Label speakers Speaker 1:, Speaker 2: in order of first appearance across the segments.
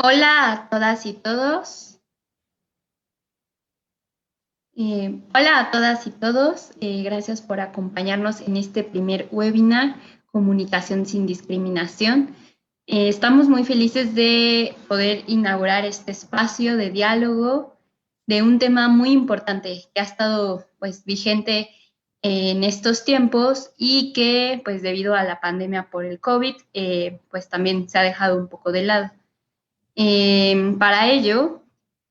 Speaker 1: Hola a todas y todos. Hola a todas y todos. Gracias por acompañarnos en este primer webinar, Comunicación sin Discriminación. Estamos muy felices de poder inaugurar este espacio de diálogo de un tema muy importante que ha estado pues vigente en estos tiempos y que pues debido a la pandemia por el COVID pues también se ha dejado un poco de lado. Para ello,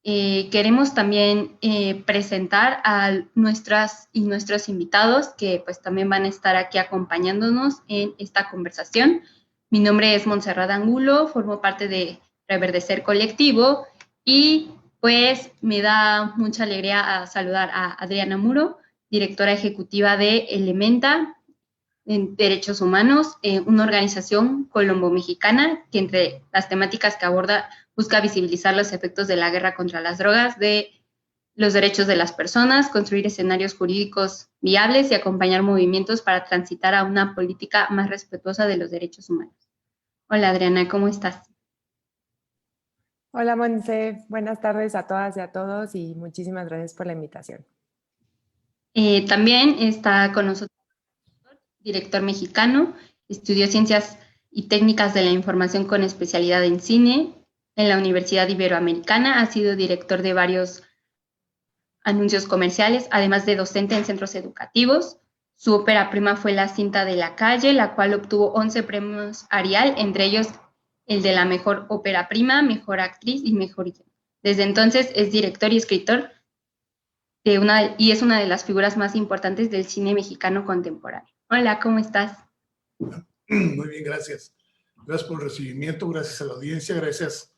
Speaker 1: queremos también presentar a nuestras y nuestros invitados que pues también van a estar aquí acompañándonos en esta conversación. Mi nombre es Montserrat Angulo, formo parte de Reverdecer Colectivo y pues me da mucha alegría a saludar a Adriana Muro, directora ejecutiva de Elementa en Derechos Humanos, una organización colombo-mexicana que entre las temáticas que aborda busca visibilizar los efectos de la guerra contra las drogas, de los derechos de las personas, construir escenarios jurídicos viables y acompañar movimientos para transitar a una política más respetuosa de los derechos humanos. Hola Adriana, ¿cómo estás?
Speaker 2: Hola Monse, buenas tardes a todas y a todos y muchísimas gracias por la invitación.
Speaker 1: También está con nosotros director mexicano, estudió Ciencias y Técnicas de la Información con especialidad en cine en la Universidad Iberoamericana, ha sido director de varios anuncios comerciales, además de docente en centros educativos. Su ópera prima fue La cinta de la calle, la cual obtuvo 11 premios Arial, entre ellos el de la mejor ópera prima, mejor actriz y mejor guion. Desde entonces es director y escritor y es una de las figuras más importantes del cine mexicano contemporáneo. Hola, ¿cómo estás?
Speaker 3: Muy bien, gracias. Gracias por el recibimiento, gracias a la audiencia, gracias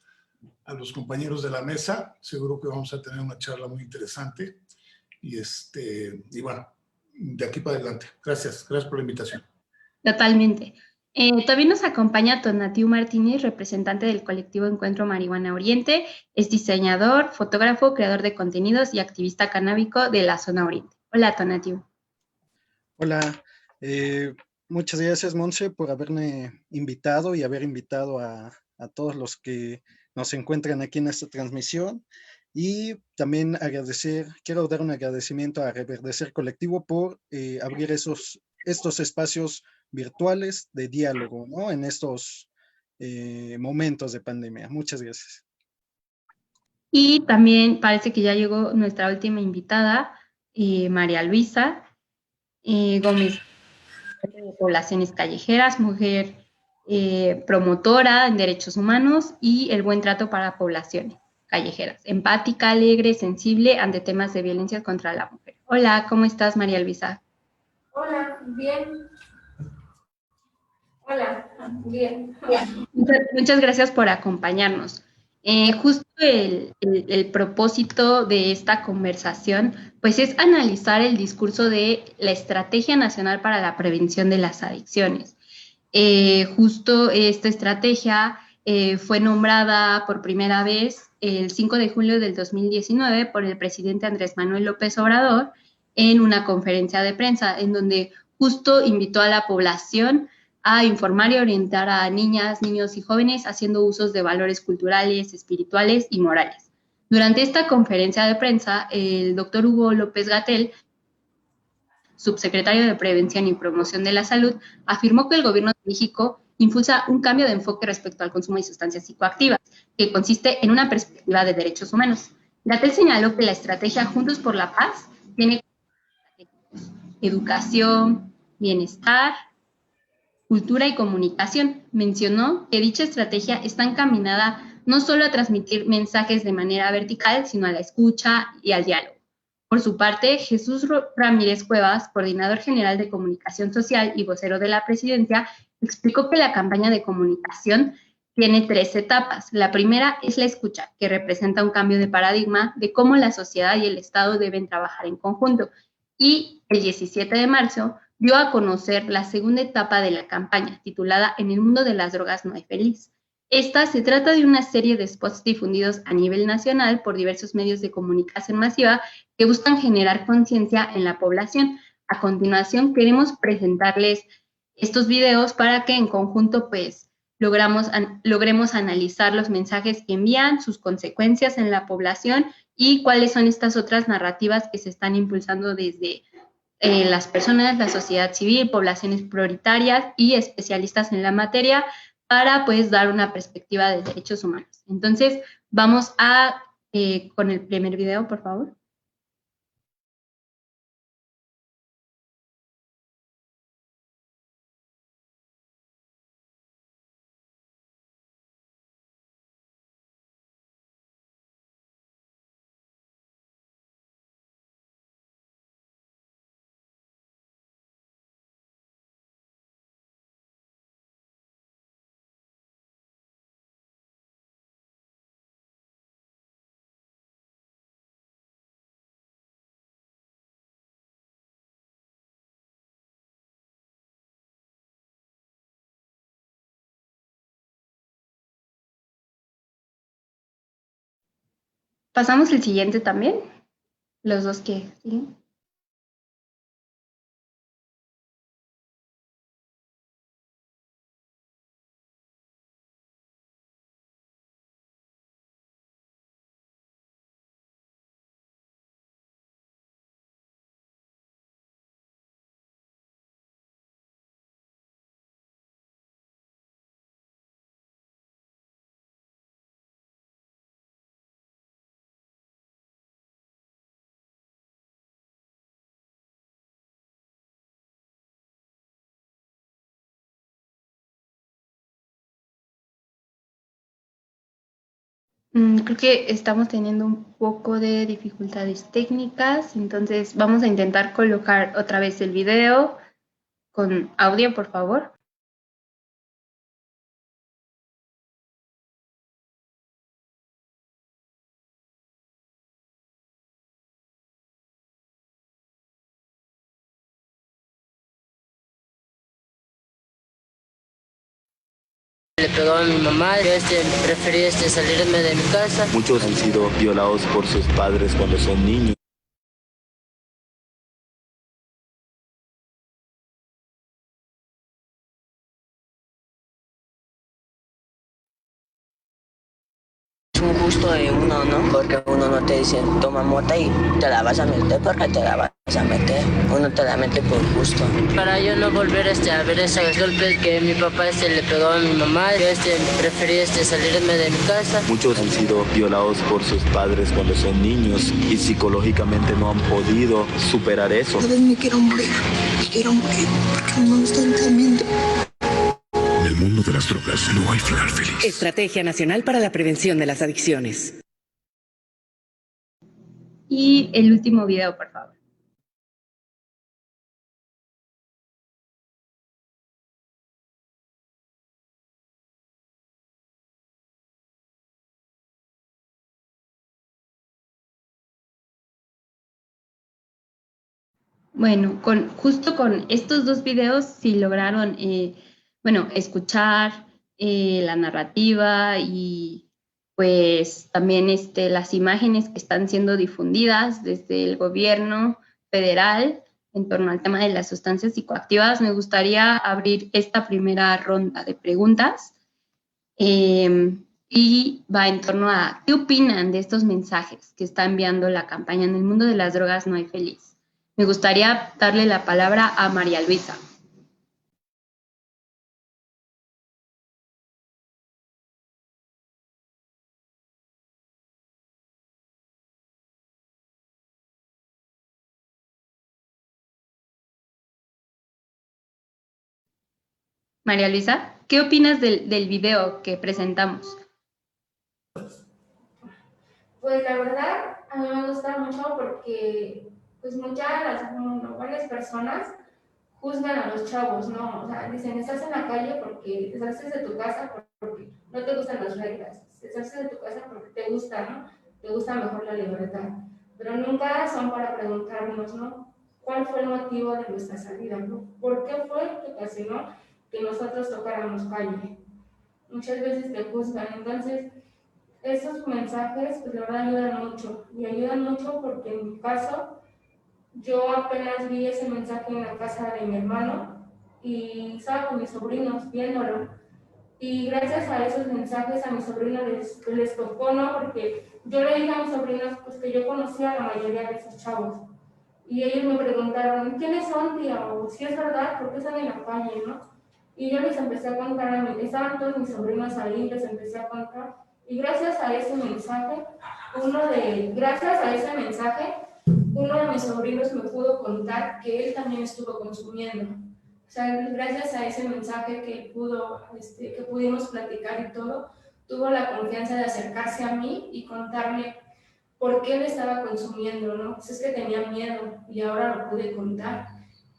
Speaker 3: a los compañeros de la mesa. Seguro que vamos a tener una charla muy interesante. Y bueno, de aquí para adelante. Gracias por la invitación.
Speaker 1: Totalmente. También nos acompaña Tonatiu Martínez, representante del colectivo Encuentro Marihuana Oriente. Es diseñador, fotógrafo, creador de contenidos y activista canábico de la zona Oriente. Hola, Tonatiu.
Speaker 4: Hola, muchas gracias Monse por haberme invitado y haber invitado a todos los que nos encuentran aquí en esta transmisión. Y también quiero dar un agradecimiento a Reverdecer Colectivo por abrir estos espacios virtuales de diálogo, ¿no? En estos momentos de pandemia. Muchas gracias.
Speaker 1: Y también parece que ya llegó nuestra última invitada, María Luisa Gómez, de Poblaciones Callejeras, mujer promotora en derechos humanos y el buen trato para poblaciones callejeras, empática, alegre, sensible ante temas de violencia contra la mujer. Hola, ¿cómo estás, María Luisa?
Speaker 5: Hola, bien. Hola, bien.
Speaker 1: Muchas gracias por acompañarnos. Justo el propósito de esta conversación, pues es analizar el discurso de la Estrategia Nacional para la Prevención de las Adicciones. Justo esta estrategia fue nombrada por primera vez el 5 de julio del 2019 por el presidente Andrés Manuel López Obrador en una conferencia de prensa en donde justo invitó a la población a informar y orientar a niñas, niños y jóvenes haciendo usos de valores culturales, espirituales y morales. Durante esta conferencia de prensa, el doctor Hugo López-Gatell, subsecretario de Prevención y Promoción de la Salud, afirmó que el gobierno de México impulsa un cambio de enfoque respecto al consumo de sustancias psicoactivas, que consiste en una perspectiva de derechos humanos. Gatell señaló que la estrategia Juntos por la Paz tiene educación, bienestar, cultura y comunicación. Mencionó que dicha estrategia está encaminada no solo a transmitir mensajes de manera vertical, sino a la escucha y al diálogo. Por su parte, Jesús Ramírez Cuevas, coordinador general de comunicación social y vocero de la presidencia, explicó que la campaña de comunicación tiene 3 etapas. La primera es la escucha, que representa un cambio de paradigma de cómo la sociedad y el Estado deben trabajar en conjunto. Y el 17 de marzo dio a conocer la segunda etapa de la campaña, titulada En el mundo de las drogas no hay feliz. Esta se trata de una serie de spots difundidos a nivel nacional por diversos medios de comunicación masiva que buscan generar conciencia en la población. A continuación, queremos presentarles estos videos para que en conjunto pues logremos analizar los mensajes que envían, sus consecuencias en la población y cuáles son estas otras narrativas que se están impulsando desde las personas, la sociedad civil, poblaciones prioritarias y especialistas en la materia para pues dar una perspectiva de derechos humanos. Entonces, vamos con el primer video, por favor. Pasamos el siguiente también, los dos que siguen. Creo que estamos teniendo un poco de dificultades técnicas, entonces vamos a intentar colocar otra vez el video con audio, por favor.
Speaker 6: Le pegó a mi mamá, yo preferí salirme de mi casa.
Speaker 7: Muchos han sido violados por sus padres cuando son niños.
Speaker 6: Un gusto de uno, ¿no? Porque uno no te dice, toma mota y te la vas a meter porque te la vas a meter. Uno te la mete por gusto. Para yo no volver a ver esos golpes que mi papá le pegó a mi mamá, yo preferí salirme de mi casa.
Speaker 7: Muchos han sido violados por sus padres cuando son niños y psicológicamente no han podido superar eso.
Speaker 8: A veces me quiero morir porque no me están temiendo.
Speaker 9: En el mundo de las drogas no hay final feliz.
Speaker 10: Estrategia Nacional para la Prevención de las Adicciones.
Speaker 1: Y el último video, por favor. Bueno, justo con estos dos videos sí lograron, escuchar la narrativa y pues también las imágenes que están siendo difundidas desde el gobierno federal en torno al tema de las sustancias psicoactivas. Me gustaría abrir esta primera ronda de preguntas y va en torno a ¿qué opinan de estos mensajes que está enviando la campaña En el mundo de las drogas no hay feliz? Me gustaría darle la palabra a María Luisa. María Luisa, ¿qué opinas del video que presentamos?
Speaker 5: Pues la verdad, a mí me gusta mucho porque pues muchas de las buenas personas juzgan a los chavos, ¿no? O sea, dicen, estás en la calle porque estás de tu casa porque no te gustan las reglas, estás de tu casa porque te gusta, ¿no? Te gusta mejor la libertad. Pero nunca son para preguntarnos, ¿no? ¿Cuál fue el motivo de nuestra salida, ¿no? ¿Por qué fue que ocasionó que nosotros tocáramos calle? Muchas veces te juzgan, entonces esos mensajes, pues la verdad ayudan mucho, y ayudan mucho porque en mi caso, yo apenas vi ese mensaje en la casa de mi hermano y estaba con mis sobrinos viéndolo Y gracias a esos mensajes a mis sobrinos les tocó, ¿no? Porque yo le dije a mis sobrinos pues, que yo conocía a la mayoría de esos chavos. Y ellos me preguntaron, ¿quiénes son, tía? O si es verdad, ¿por qué están en la calle, no? Y yo les empecé a contar, estaban todos mis sobrinos ahí, les empecé a contar. Y gracias a ese mensaje, uno de mis sobrinos me pudo contar que él también estuvo consumiendo. O sea, gracias a ese mensaje que pudimos platicar y todo, tuvo la confianza de acercarse a mí y contarme por qué él estaba consumiendo, ¿no? Pues es que tenía miedo y ahora lo pude contar.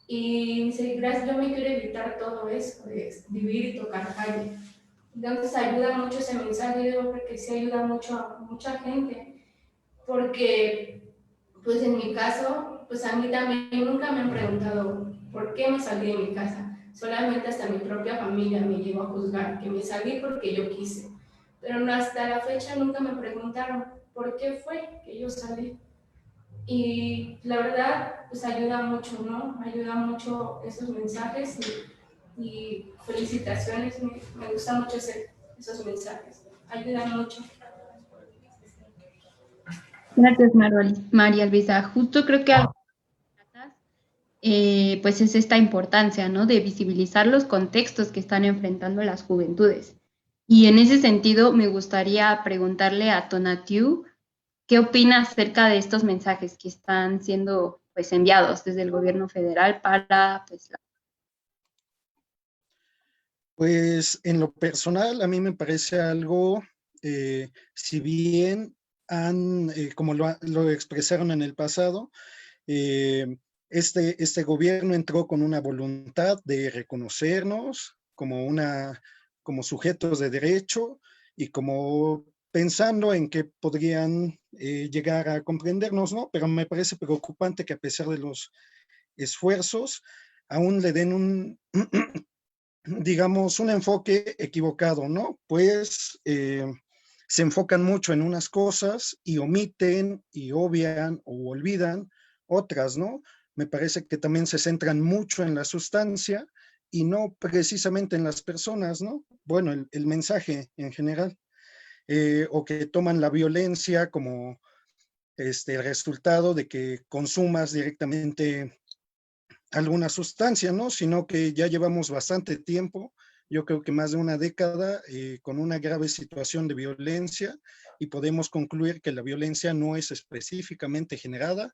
Speaker 5: Y dice, gracias, yo me quiero evitar todo eso, de vivir y tocar calle. Entonces ayuda mucho ese mensaje, yo creo que sí ayuda mucho a mucha gente, porque pues en mi caso, pues a mí también nunca me han preguntado por qué me salí de mi casa. Solamente hasta mi propia familia me llegó a juzgar, que me salí porque yo quise. Pero no, hasta la fecha nunca me preguntaron por qué fue que yo salí. Y la verdad, pues ayuda mucho, ¿no? Ayuda mucho esos mensajes y felicitaciones. Me gustan mucho esos mensajes. Ayudan mucho.
Speaker 1: Gracias, María Luisa. Justo creo que pues es esta importancia, ¿no? De visibilizar los contextos que están enfrentando las juventudes. Y en ese sentido, me gustaría preguntarle a Tonatiuh, ¿qué opina acerca de estos mensajes que están siendo pues enviados desde el gobierno federal para pues
Speaker 4: Pues en lo personal a mí me parece algo, si bien como lo expresaron en el pasado, este gobierno entró con una voluntad de reconocernos como sujetos de derecho y como pensando en que podrían llegar a comprendernos, ¿no? Pero me parece preocupante que a pesar de los esfuerzos, aún le den digamos, un enfoque equivocado, ¿no? Pues se enfocan mucho en unas cosas y omiten y obvian o olvidan otras, ¿no? Me parece que también se centran mucho en la sustancia y no precisamente en las personas, ¿no? Bueno, el mensaje en general. O que toman la violencia como el resultado de que consumas directamente alguna sustancia, ¿no? Sino que ya llevamos bastante tiempo, yo creo que más de una década, con una grave situación de violencia y podemos concluir que la violencia no es específicamente generada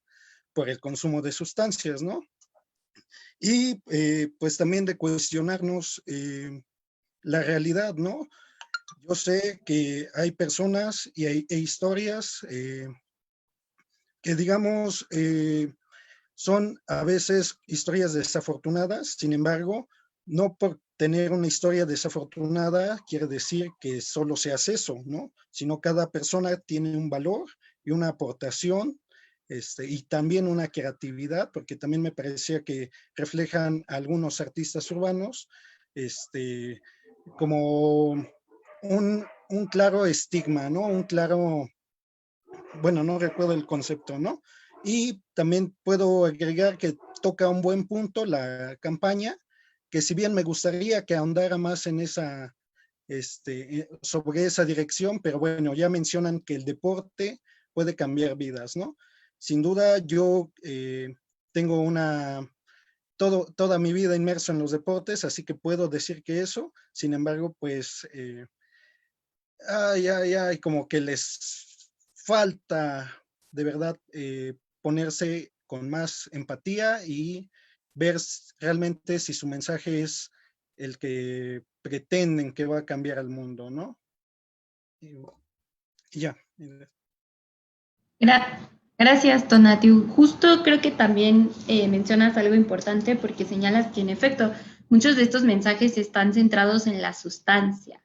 Speaker 4: por el consumo de sustancias, ¿no? Y pues también de cuestionarnos la realidad, ¿no? Yo sé que hay personas e historias que digamos son a veces historias desafortunadas, sin embargo, no por tener una historia desafortunada quiere decir que solo se hace eso, ¿no? Sino cada persona tiene un valor y una aportación y también una creatividad, porque también me parecía que reflejan a algunos artistas urbanos como un claro estigma, ¿no? Un claro, bueno, no recuerdo el concepto, ¿no? Y también puedo agregar que toca un buen punto la campaña, que si bien me gustaría que ahondara más en esa, sobre esa dirección, pero bueno, ya mencionan que el deporte puede cambiar vidas, ¿no? Sin duda, yo tengo toda mi vida inmerso en los deportes, así que puedo decir que eso, sin embargo, pues, como que les falta de verdad ponerse con más empatía y ver realmente si su mensaje es el que pretenden que va a cambiar al mundo, ¿no? Y ya.
Speaker 1: Gracias, Tonatiuh. Justo creo que también mencionas algo importante porque señalas que en efecto muchos de estos mensajes están centrados en la sustancia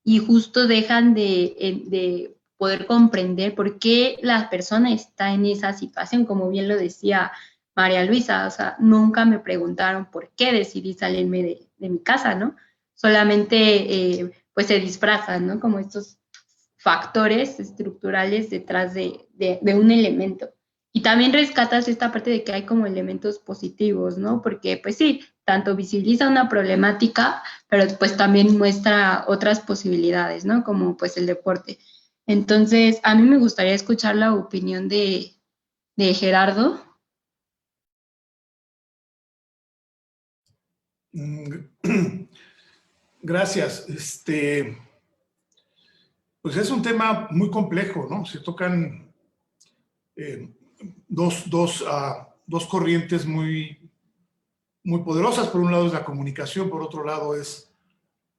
Speaker 1: y justo dejan de poder comprender por qué la persona está en esa situación, como bien lo decía María Luisa, o sea, nunca me preguntaron por qué decidí salirme de mi casa, ¿no? Solamente pues se disfrazan, ¿no? Como estos factores estructurales detrás de un elemento. Y también rescatas esta parte de que hay como elementos positivos, ¿no? Porque, pues sí, tanto visibiliza una problemática, pero pues también muestra otras posibilidades, ¿no? Como pues el deporte. Entonces, a mí me gustaría escuchar la opinión de Gerardo.
Speaker 3: Gracias. Pues es un tema muy complejo, ¿no? Se tocan dos corrientes muy poderosas. Por un lado es la comunicación, por otro lado es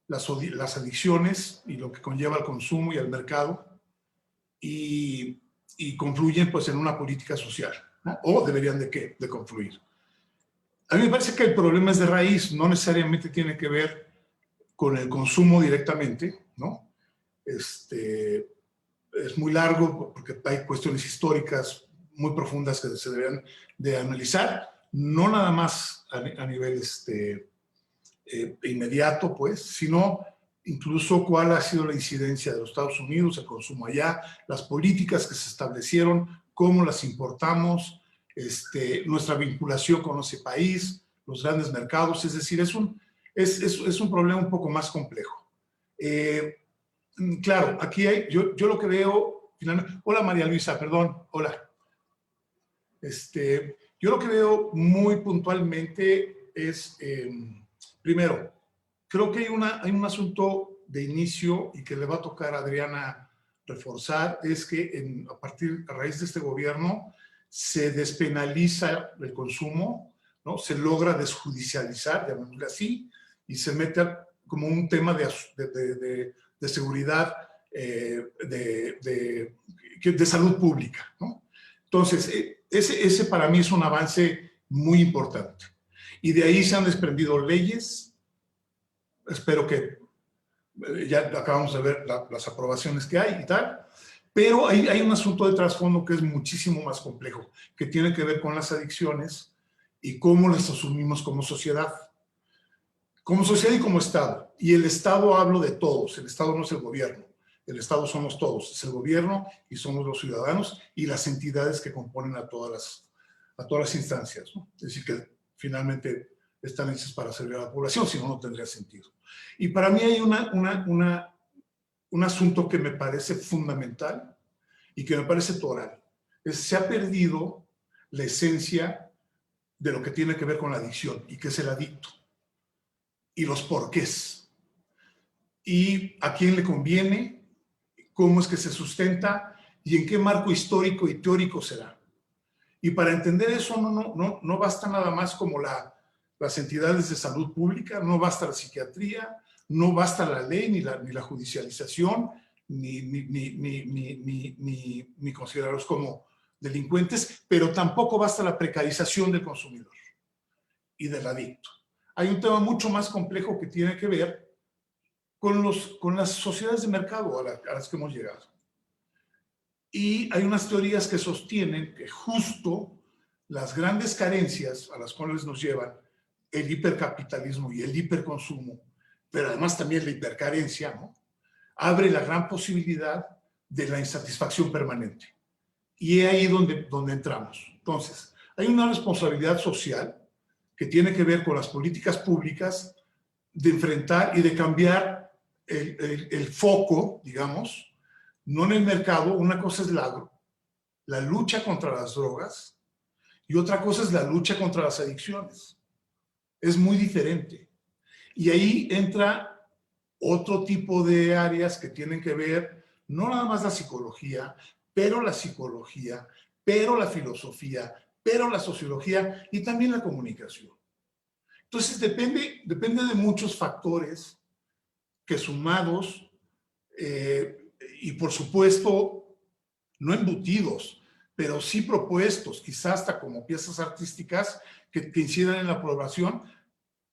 Speaker 3: las adicciones y lo que conlleva el consumo y el mercado, y confluyen pues en una política social, ¿no? O deberían de confluir. A mí me parece que el problema es de raíz, no necesariamente tiene que ver con el consumo directamente, ¿no? Es muy largo porque hay cuestiones históricas muy profundas que se deberían de analizar, no nada más a nivel inmediato, pues, sino incluso cuál ha sido la incidencia de los Estados Unidos, el consumo allá, las políticas que se establecieron, cómo las importamos, nuestra vinculación con ese país, los grandes mercados. Es decir, es un problema un poco más complejo. Claro, aquí yo lo que veo, finalmente, hola María Luisa, perdón, hola. Yo lo que veo muy puntualmente es, primero, creo que hay un asunto de inicio y que le va a tocar a Adriana reforzar, es que a raíz de este gobierno se despenaliza el consumo, ¿no? Se logra desjudicializar, llamémosle así, y se mete como un tema de seguridad, de salud pública, ¿no? Entonces, ese para mí es un avance muy importante. Y de ahí se han desprendido leyes. Espero que ya acabamos de ver las aprobaciones que hay y tal. Pero hay un asunto de trasfondo que es muchísimo más complejo, que tiene que ver con las adicciones y cómo las asumimos como sociedad. Como sociedad y como Estado. Y el Estado hablo de todos. El Estado no es el gobierno. El Estado somos todos. Es el gobierno y somos los ciudadanos y las entidades que componen a todas las instancias, ¿no? Es decir, que finalmente están hechas para servir a la población, si no, no tendría sentido. Y para mí hay un asunto que me parece fundamental y que me parece toral. Se ha perdido la esencia de lo que tiene que ver con la adicción y que es el adicto. Y los porqués. Y a quién le conviene, cómo es que se sustenta y en qué marco histórico y teórico se da. Y para entender eso no basta nada más como las entidades de salud pública, no basta la psiquiatría, no basta la ley ni la judicialización, ni considerarlos como delincuentes, pero tampoco basta la precarización del consumidor y del adicto. Hay un tema mucho más complejo que tiene que ver con las sociedades de mercado a las que hemos llegado. Y hay unas teorías que sostienen que justo las grandes carencias a las cuales nos llevan el hipercapitalismo y el hiperconsumo, pero además también la hipercarencia, ¿no? Abre la gran posibilidad de la insatisfacción permanente. Y es ahí donde entramos. Entonces, hay una responsabilidad social que tiene que ver con las políticas públicas de enfrentar y de cambiar el foco, digamos, no en el mercado. Una cosa es la lucha contra las drogas y otra cosa es la lucha contra las adicciones. Es muy diferente. Y ahí entra otro tipo de áreas que tienen que ver, no nada más la psicología, pero la filosofía, pero la sociología y también la comunicación. Entonces depende de muchos factores que sumados y por supuesto no embutidos, pero sí propuestos, quizás hasta como piezas artísticas que incidan en la aprobación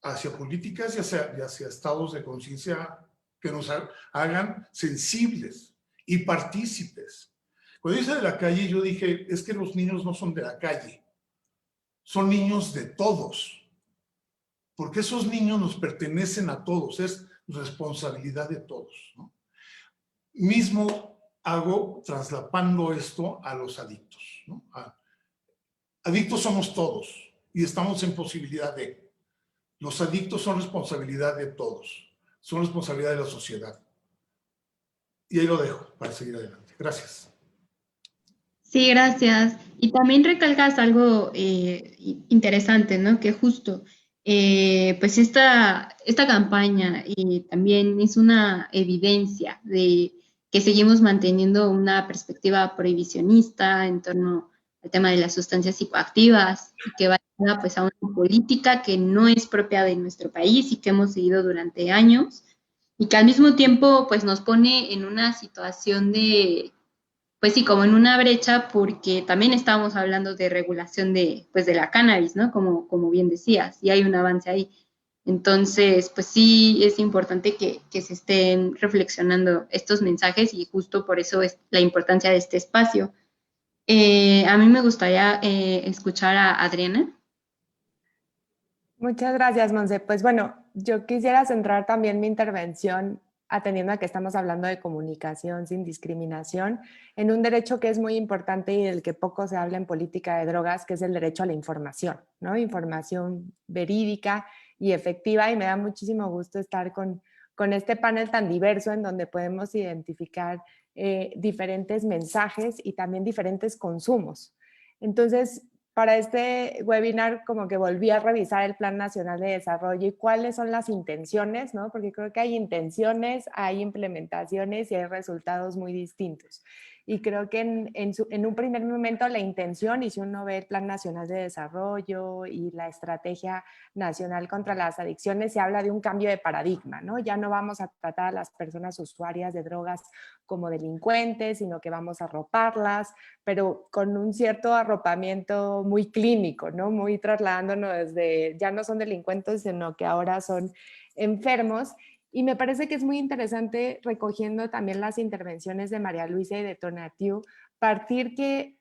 Speaker 3: hacia políticas y hacia estados de conciencia que nos hagan sensibles y partícipes. Cuando hice de la calle, yo dije, es que los niños no son de la calle, son niños de todos. Porque esos niños nos pertenecen a todos, es responsabilidad de todos, ¿no? Mismo hago traslapando esto a los adictos, ¿no? Adictos somos todos y estamos en posibilidad de. Los adictos son responsabilidad de todos, son responsabilidad de la sociedad. Y ahí lo dejo para seguir adelante. Gracias.
Speaker 1: Sí, gracias. Y también recalcas algo interesante, ¿no? Que justo, pues esta campaña también es una evidencia de que seguimos manteniendo una perspectiva prohibicionista en torno al tema de las sustancias psicoactivas y que va pues a una política que no es propia de nuestro país y que hemos seguido durante años y que al mismo tiempo pues nos pone en una situación de pues sí, como en una brecha, porque también estamos hablando de regulación pues de la cannabis, ¿no? Como bien decías, y hay un avance ahí. Entonces, pues sí, es importante que se estén reflexionando estos mensajes y justo por eso es la importancia de este espacio. A mí me gustaría escuchar a Adriana.
Speaker 2: Muchas gracias, Monse. Pues bueno, yo quisiera centrar también mi intervención, atendiendo a que estamos hablando de comunicación sin discriminación, en un derecho que es muy importante y del que poco se habla en política de drogas, que es el derecho a la información, ¿no? Información verídica y efectiva, y me da muchísimo gusto estar con este panel tan diverso en donde podemos identificar diferentes mensajes y también diferentes consumos. Entonces, para este webinar como que volví a revisar el Plan Nacional de Desarrollo y cuáles son las intenciones, ¿no? Porque creo que hay intenciones, hay implementaciones y hay resultados muy distintos. Y creo que en un primer momento la intención, y si uno ve el Plan Nacional de Desarrollo y la Estrategia Nacional contra las Adicciones, se habla de un cambio de paradigma, ¿no? Ya no vamos a tratar a las personas usuarias de drogas como delincuentes, sino que vamos a arroparlas, pero con un cierto arropamiento muy clínico, ¿no? Muy trasladándonos desde, ya no son delincuentes, sino que ahora son enfermos. Y me parece que es muy interesante, recogiendo también las intervenciones de María Luisa y de Tonatiu, partir que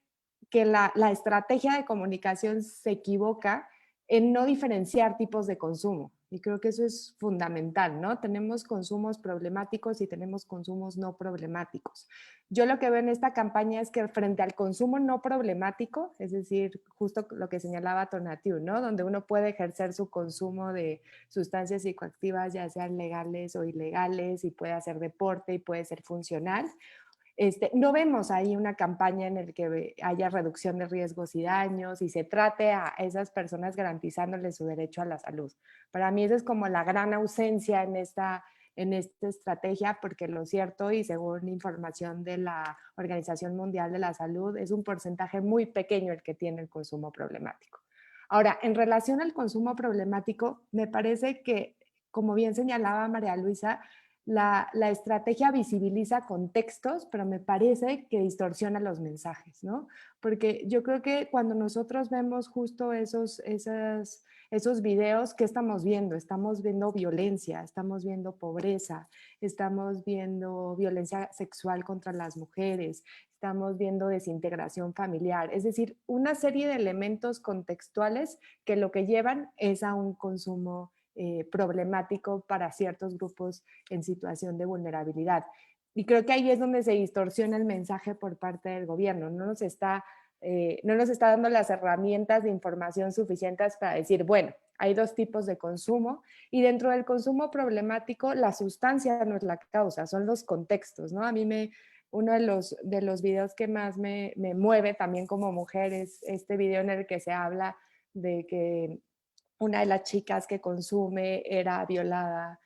Speaker 2: la estrategia de comunicación se equivoca en no diferenciar tipos de consumo. Y creo que eso es fundamental, ¿no? Tenemos consumos problemáticos y tenemos consumos no problemáticos. Yo lo que veo en esta campaña es que frente al consumo no problemático, es decir, justo lo que señalaba Tonatiu, ¿no? Donde uno puede ejercer su consumo de sustancias psicoactivas, ya sean legales o ilegales, y puede hacer deporte y puede ser funcional. No vemos ahí una campaña en la que haya reducción de riesgos y daños y se trate a esas personas garantizándoles su derecho a la salud. Para mí esa es como la gran ausencia en esta estrategia, porque lo cierto, y según información de la Organización Mundial de la Salud, es un porcentaje muy pequeño el que tiene el consumo problemático. Ahora, en relación al consumo problemático, me parece que, como bien señalaba María Luisa, la estrategia visibiliza contextos, pero me parece que distorsiona los mensajes, ¿no? Porque yo creo que cuando nosotros vemos justo esos videos, ¿qué estamos viendo? Estamos viendo violencia, estamos viendo pobreza, estamos viendo violencia sexual contra las mujeres, estamos viendo desintegración familiar, es decir, una serie de elementos contextuales que lo que llevan es a un consumo problemático para ciertos grupos en situación de vulnerabilidad. Y creo que ahí es donde se distorsiona el mensaje por parte del gobierno. No nos está dando las herramientas de información suficientes para decir, bueno, hay dos tipos de consumo y dentro del consumo problemático la sustancia no es la causa, son los contextos, ¿no? A mí uno de los videos que más me mueve también como mujer es este video en el que se habla de que una de las chicas que consume era violada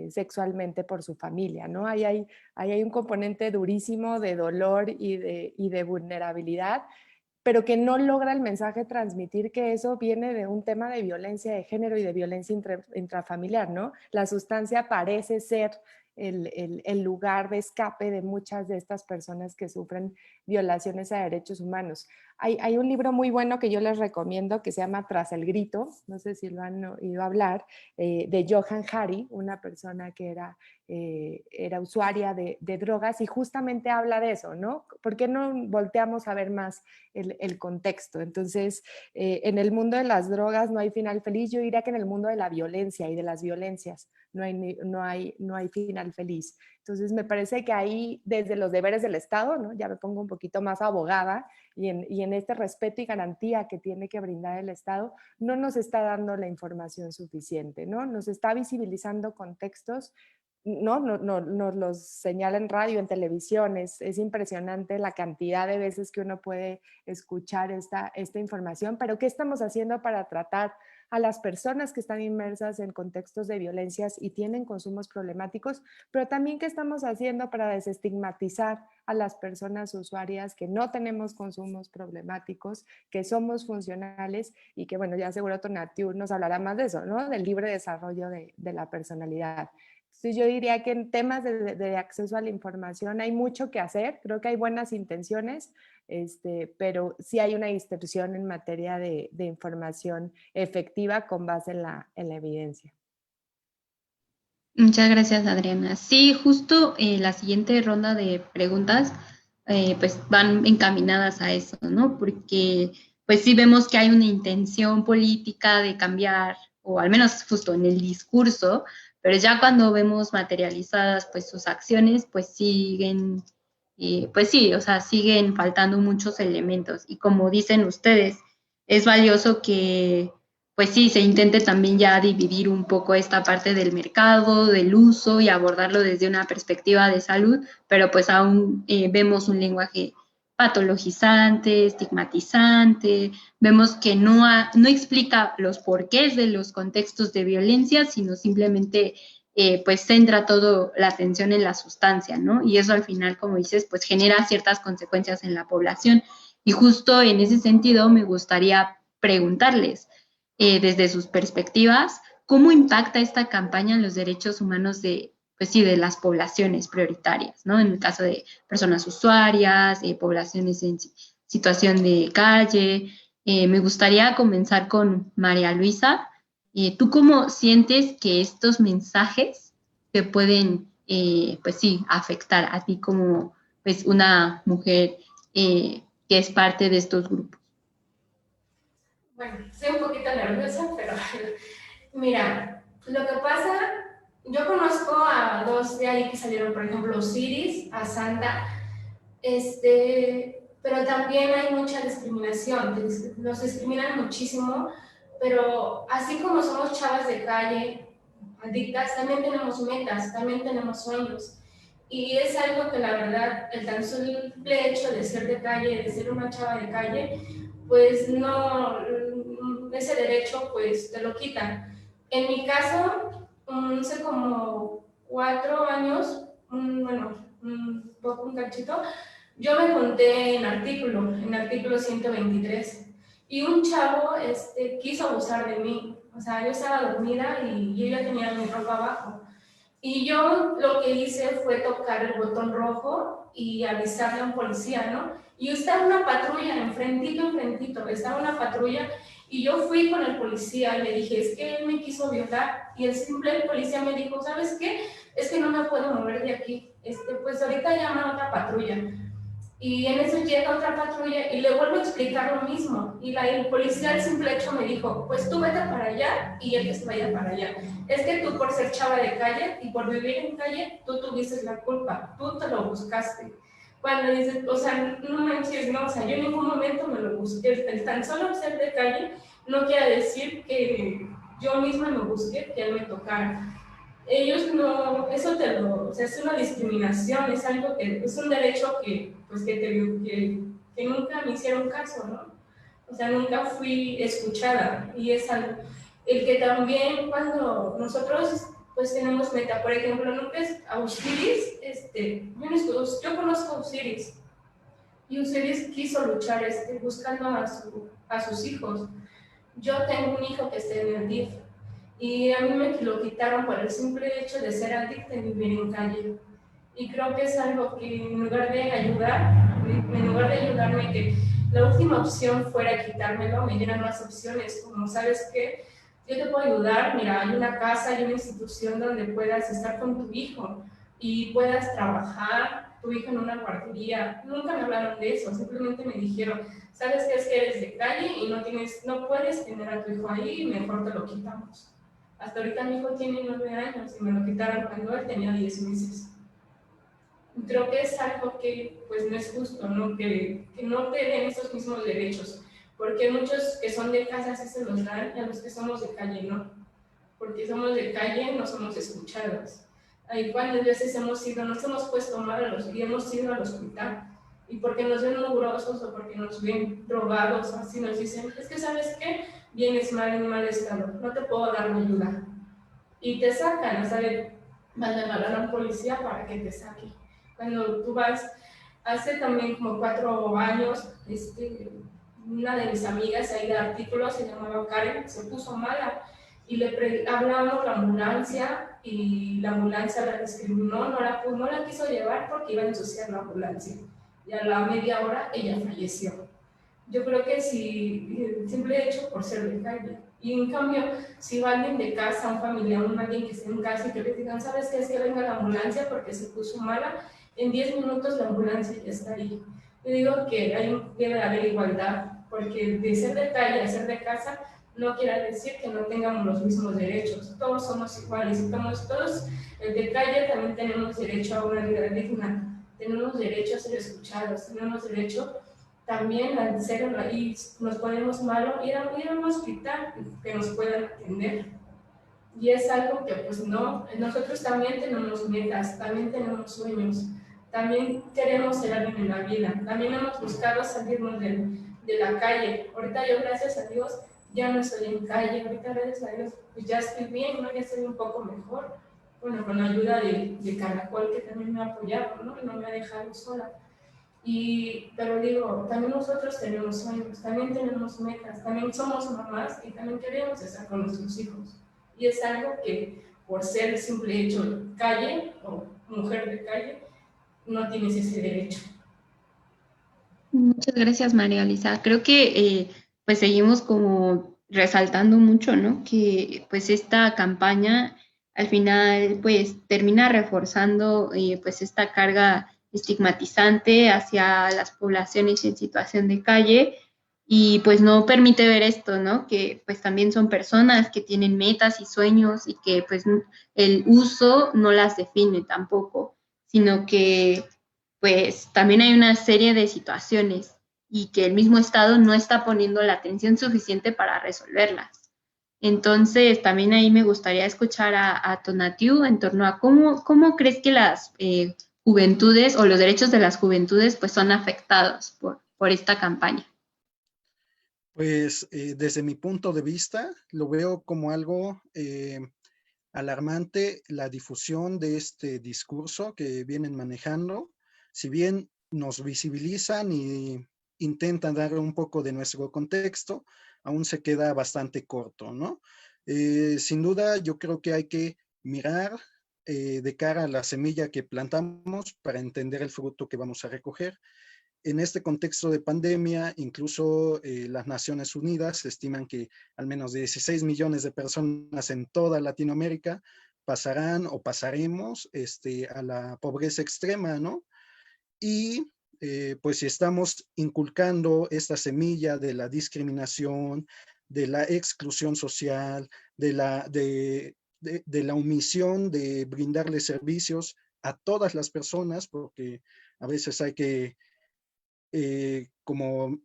Speaker 2: sexualmente por su familia, ¿no? Ahí hay un componente durísimo de dolor y de vulnerabilidad, pero que no logra el mensaje transmitir que eso viene de un tema de violencia de género y de violencia intrafamiliar, ¿no? La sustancia parece ser el lugar de escape de muchas de estas personas que sufren violaciones a derechos humanos. Hay un libro muy bueno que yo les recomiendo que se llama Tras el grito, no sé si lo han oído hablar, de Johann Hari, una persona que era era usuaria de drogas y justamente habla de eso, ¿no? ¿Por qué no volteamos a ver más el contexto? Entonces, en el mundo de las drogas no hay final feliz. Yo diría que en el mundo de la violencia y de las violencias no hay final feliz. Entonces, me parece que ahí, desde los deberes del Estado, ¿no? Ya me pongo un poquito más abogada, y en este respeto y garantía que tiene que brindar el Estado, no nos está dando la información suficiente, ¿no? Nos está visibilizando contextos, ¿no? Nos los señala en radio, en televisión, es impresionante la cantidad de veces que uno puede escuchar esta información, pero ¿qué estamos haciendo para tratar a las personas que están inmersas en contextos de violencias y tienen consumos problemáticos, pero también qué estamos haciendo para desestigmatizar a las personas usuarias que no tenemos consumos problemáticos, que somos funcionales y que, bueno, ya seguro Tonatiuh nos hablará más de eso, ¿no? Del libre desarrollo de la personalidad. Entonces yo diría que en temas de acceso a la información hay mucho que hacer, creo que hay buenas intenciones, pero sí hay una distorsión en materia de información efectiva con base en la evidencia.
Speaker 1: Muchas gracias, Adriana. Sí, justo la siguiente ronda de preguntas pues van encaminadas a eso, ¿no? Porque pues sí vemos que hay una intención política de cambiar, o al menos justo en el discurso, pero ya cuando vemos materializadas pues sus acciones, pues siguen, pues sí, o sea, siguen faltando muchos elementos. Y como dicen ustedes, es valioso que pues sí, se intente también ya dividir un poco esta parte del mercado, del uso y abordarlo desde una perspectiva de salud, pero pues aún vemos un lenguaje patologizante, estigmatizante, vemos que no explica los porqués de los contextos de violencia, sino simplemente pues centra toda la atención en la sustancia, ¿no? Y eso al final, como dices, pues genera ciertas consecuencias en la población. Y justo en ese sentido me gustaría preguntarles, desde sus perspectivas, ¿cómo impacta esta campaña en los derechos humanos de, pues sí, de las poblaciones prioritarias, ¿no? En el caso de personas usuarias, poblaciones en situación de calle. Me gustaría comenzar con María Luisa. ¿Tú cómo sientes que estos mensajes te pueden, pues sí, afectar a ti como pues, una mujer que es parte de estos grupos?
Speaker 5: Bueno, soy un poquito nerviosa, pero mira, lo que pasa, yo conozco a dos de ahí que salieron, por ejemplo, Osiris, a Santa, pero también hay mucha discriminación, nos discriminan muchísimo, pero así como somos chavas de calle, adictas, también tenemos metas, también tenemos sueños. Y es algo que la verdad, el tan simple hecho de ser de calle, de ser una chava de calle, pues no, ese derecho pues te lo quitan. En mi caso, hace como 4 años, un cachito, yo me conté en artículo 123, y un chavo quiso abusar de mí. O sea, yo estaba dormida y yo ya tenía mi ropa abajo. Y yo lo que hice fue tocar el botón rojo y avisarle a un policía, ¿no? Y estaba una patrulla, enfrentito, estaba una patrulla, y yo fui con el policía y le dije, es que él me quiso violar, y el policía me dijo, ¿sabes qué? Es que no me puedo mover de aquí, pues ahorita llama a otra patrulla. Y en eso llega otra patrulla y le vuelvo a explicar lo mismo. Y el policía al simple hecho me dijo, pues tú vete para allá y él que se vaya para allá. Es que tú por ser chava de calle y por vivir en calle, tú tuviste la culpa, tú te lo buscaste. Cuando dices, o sea, no manches, no, o sea, yo en ningún momento me lo busqué. El tan solo ser de calle no quiere decir que yo misma me busqué que él me tocara. Ellos no, eso o sea, es una discriminación, es algo que, es un derecho que, pues que nunca me hicieron caso, ¿no? O sea, nunca fui escuchada, y es algo, el que también cuando nosotros, pues tenemos meta, por ejemplo, ¿no ves a Osiris? Yo conozco a Osiris, y Osiris quiso luchar, buscando a sus hijos. Yo tengo un hijo que está en el DIF, y a mí me lo quitaron por el simple hecho de ser adicta y vivir en calle. Y creo que es algo que en lugar de ayudarme, que la última opción fuera quitármelo, me dieran más opciones, como, ¿sabes qué? yo te puedo ayudar, mira, hay una casa, hay una institución donde puedas estar con tu hijo y puedas trabajar, tu hijo en una guardería. Nunca me hablaron de eso, simplemente me dijeron, sabes que es que eres de calle y no puedes tener a tu hijo ahí, mejor te lo quitamos. Hasta ahorita mi hijo tiene 9 años y me lo quitaron cuando él tenía 10 meses. Creo que es algo que pues no es justo, ¿no? Que no te den esos mismos derechos, porque muchos que son de casa sí se los dan y a los que somos de calle no, porque somos de calle no somos escuchados. Ahí cuántas veces nos hemos puesto mal y hemos ido al hospital y porque nos ven mugrosos o porque nos ven drogados, así nos dicen, es que ¿sabes qué? Vienes mal en mal estado, no te puedo dar ayuda. Y te sacan, ¿sabes? Van a llamar a la policía para que te saque. Cuando tú vas, hace también como 4 años, una de mis amigas ahí de artículos, se llamaba Karen, se puso mala y hablamos a la ambulancia y la ambulancia la discriminó, no la quiso llevar porque iba a ensuciar la ambulancia. Y a la media hora ella falleció. Yo creo que si el simple hecho por ser de calle. Y en cambio, si va alguien de casa, un familiar, alguien que esté en casa y que le digan, ¿sabes qué? Es que venga la ambulancia porque se puso mala, en 10 minutos la ambulancia ya está ahí. Yo digo que debe haber igualdad, porque de ser de calle a ser de casa no quiere decir que no tengamos los mismos derechos. Todos somos iguales y todos, el de calle también tenemos derecho a una vida digna, tenemos derecho a ser escuchados, tenemos derecho también al ser y nos ponemos malo, ir a un hospital que nos puedan atender. Y es algo que pues no, nosotros también tenemos metas, también tenemos sueños, también queremos ser alguien en la vida, también hemos buscado salirnos de la calle. Ahorita yo, gracias a Dios, ya no estoy en calle, ahorita gracias a Dios pues ya estoy bien, ¿no? Ya estoy un poco mejor. Bueno, con la ayuda de Caracol, que también me ha apoyado, ¿no? Y no me ha dejado sola. Pero digo, también nosotros tenemos sueños, también tenemos metas, también somos mamás y también queremos estar con nuestros hijos. Y es algo que por ser el simple hecho de calle o mujer de calle, no tienes ese derecho.
Speaker 1: Muchas gracias, María Elisa. Creo que pues seguimos como resaltando mucho, ¿no? Que pues esta campaña al final pues termina reforzando pues esta carga estigmatizante hacia las poblaciones en situación de calle y pues no permite ver esto, ¿no? Que pues también son personas que tienen metas y sueños y que pues el uso no las define tampoco, sino que pues también hay una serie de situaciones y que el mismo Estado no está poniendo la atención suficiente para resolverlas. Entonces, también ahí me gustaría escuchar a Tonatiuh en torno a cómo crees que las juventudes o los derechos de las juventudes pues son afectados por esta campaña.
Speaker 4: Pues desde mi punto de vista lo veo como algo alarmante la difusión de este discurso que vienen manejando. Si bien nos visibilizan y intentan dar un poco de nuestro contexto, aún se queda bastante corto, ¿no? Sin duda, yo creo que hay que mirar de cara a la semilla que plantamos para entender el fruto que vamos a recoger. En este contexto de pandemia, incluso las Naciones Unidas estiman que al menos 16 millones de personas en toda Latinoamérica pasarán o pasaremos a la pobreza extrema, ¿no? Y pues si estamos inculcando esta semilla de la discriminación, de la exclusión social, de la omisión de brindarle servicios a todas las personas, porque a veces hay que como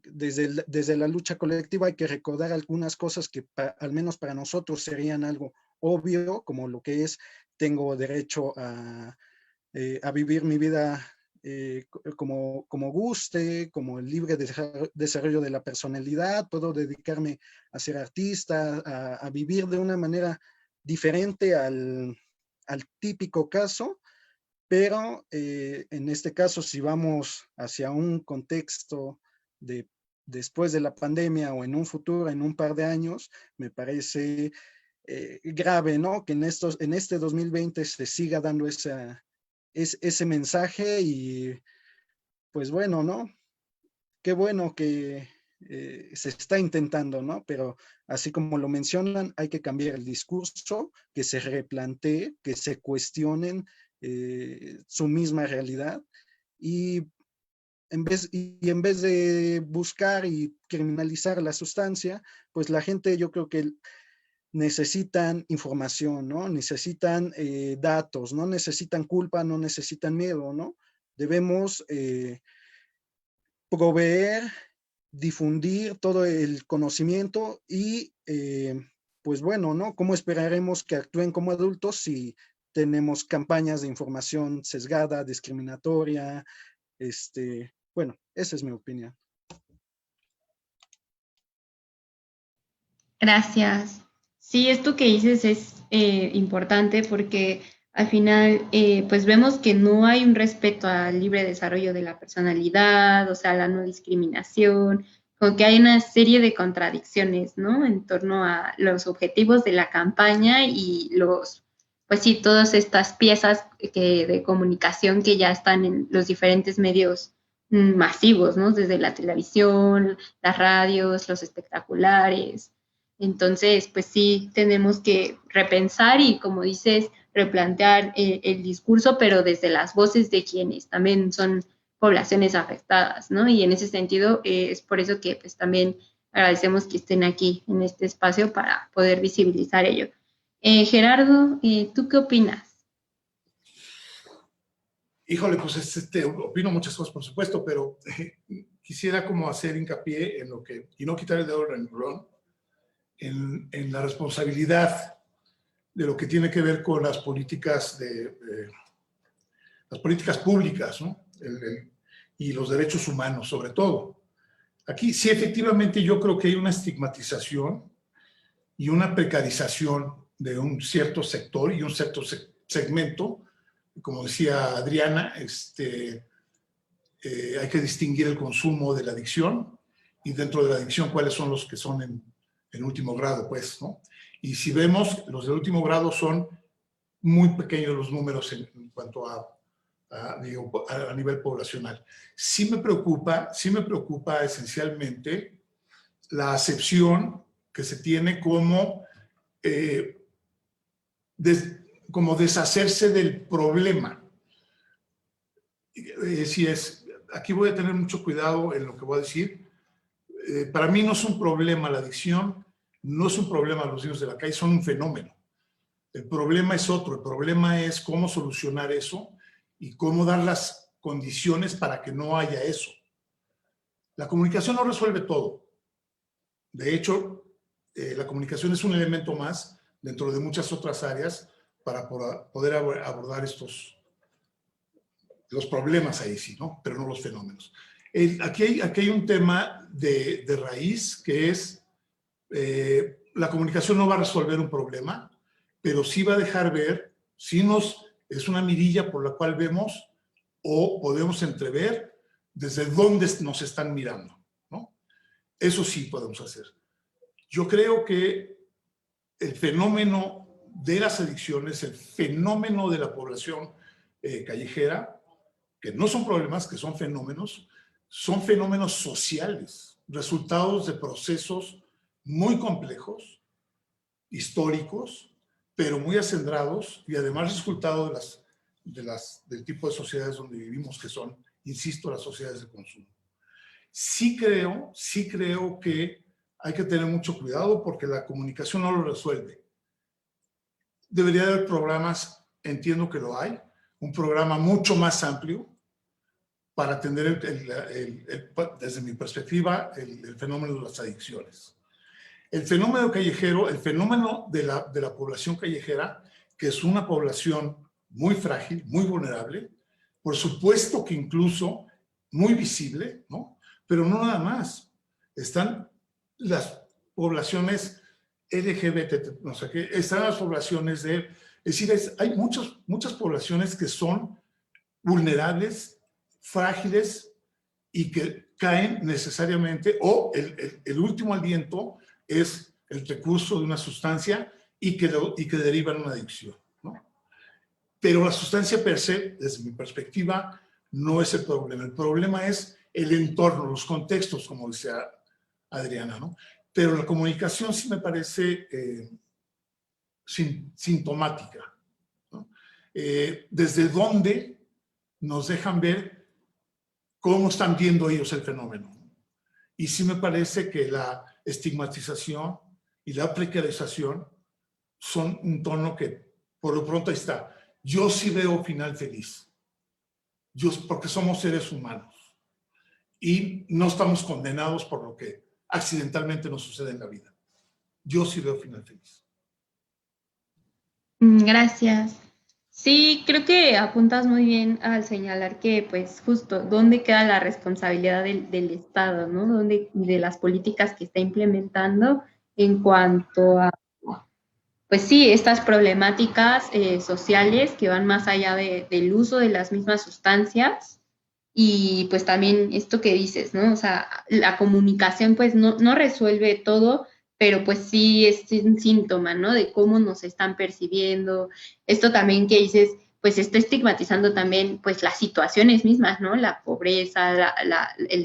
Speaker 4: desde la lucha colectiva hay que recordar algunas cosas que al menos para nosotros serían algo obvio, como lo que es, tengo derecho a vivir mi vida como guste, como el libre desarrollo de la personalidad, puedo dedicarme a ser artista, a vivir de una manera diferente al típico caso. Pero en este caso, si vamos hacia un contexto después de la pandemia o en un futuro, en un par de años, me parece grave, ¿no? Que en este 2020 se siga dando ese mensaje y pues bueno, ¿no? Qué bueno que se está intentando, ¿no? Pero así como lo mencionan, hay que cambiar el discurso, que se replantee, que se cuestionen su misma realidad y en vez de buscar y criminalizar la sustancia, pues la gente, yo creo que necesitan información, ¿no? Necesitan datos, no necesitan culpa, no necesitan miedo, ¿no? Debemos proveer, difundir todo el conocimiento y, pues bueno, ¿no? ¿Cómo esperaremos que actúen como adultos si tenemos campañas de información sesgada, discriminatoria? Bueno, esa es mi opinión.
Speaker 1: Gracias. Sí, esto que dices es importante porque al final pues vemos que no hay un respeto al libre desarrollo de la personalidad, o sea, la no discriminación, como que hay una serie de contradicciones, ¿no? En torno a los objetivos de la campaña y pues sí, todas estas piezas de comunicación que ya están en los diferentes medios masivos, ¿no? Desde la televisión, las radios, los espectaculares. Entonces, pues sí, tenemos que repensar y, como dices, replantear el discurso, pero desde las voces de quienes también son poblaciones afectadas, ¿no? Y en ese sentido, es por eso que pues también agradecemos que estén aquí en este espacio para poder visibilizar ello. Gerardo, ¿tú qué opinas?
Speaker 3: Híjole, pues opino muchas cosas, por supuesto, pero quisiera como hacer hincapié en lo que, y no quitar el dedo del renglón, en la responsabilidad de lo que tiene que ver con las políticas las políticas públicas, ¿no? Y los derechos humanos, sobre todo. Aquí sí, efectivamente, yo creo que hay una estigmatización y una precarización de un cierto sector y un cierto segmento. Como decía Adriana, hay que distinguir el consumo de la adicción y dentro de la adicción cuáles son los que son en último grado, pues, ¿no? Y si vemos, los de último grado son muy pequeños los números en cuanto a nivel poblacional. Sí me preocupa esencialmente la acepción que se tiene como deshacerse del problema. Aquí voy a tener mucho cuidado en lo que voy a decir. Para mí no es un problema la adicción, no es un problema los niños de la calle, son un fenómeno. El problema es otro, el problema es cómo solucionar eso y cómo dar las condiciones para que no haya eso. La comunicación no resuelve todo. De hecho, la comunicación es un elemento más dentro de muchas otras áreas para poder abordar los problemas ahí sí, ¿no? Pero no los fenómenos. Aquí hay un tema de raíz que es la comunicación no va a resolver un problema, pero sí va a dejar ver, es una mirilla por la cual vemos o podemos entrever desde dónde nos están mirando, ¿no? Eso sí podemos hacer. Yo creo que el fenómeno de las adicciones, el fenómeno de la población callejera, que no son problemas, que son fenómenos sociales, resultados de procesos muy complejos, históricos, pero muy acendrados y además resultado del tipo de sociedades donde vivimos, que son, insisto, las sociedades de consumo. Sí creo que hay que tener mucho cuidado porque la comunicación no lo resuelve. Debería haber programas, entiendo que lo hay, un programa mucho más amplio para atender, desde mi perspectiva, el fenómeno de las adicciones. El fenómeno callejero, el fenómeno de la población callejera, que es una población muy frágil, muy vulnerable, por supuesto que incluso muy visible, ¿no? Pero no nada más. Están las poblaciones LGBT, no sé qué, están las poblaciones es decir, hay muchas poblaciones que son vulnerables, frágiles y que caen necesariamente, o el último aliento es el recurso de una sustancia y que deriva en una adicción, ¿no? Pero la sustancia per se, desde mi perspectiva, no es el problema. El problema es el entorno, los contextos, como decía Adriana, ¿no? Pero la comunicación sí me parece sintomática, ¿no? Desde dónde nos dejan ver cómo están viendo ellos el fenómeno. Y sí me parece que la estigmatización y la precarización son un tono que por lo pronto ahí está. Yo sí veo final feliz, porque somos seres humanos y no estamos condenados por lo que accidentalmente nos sucede en la vida. Yo sí veo final feliz.
Speaker 1: Gracias. Sí, creo que apuntas muy bien al señalar que, pues, justo, ¿dónde queda la responsabilidad del Estado, ¿no? ¿Dónde, de las políticas que está implementando en cuanto a, pues sí, estas problemáticas sociales que van más allá del uso de las mismas sustancias? Y pues también esto que dices, ¿no? O sea, la comunicación pues no resuelve todo, pero pues sí es un síntoma, ¿no? De cómo nos están percibiendo. Esto también que dices, pues está estigmatizando también pues las situaciones mismas, ¿no? La pobreza, el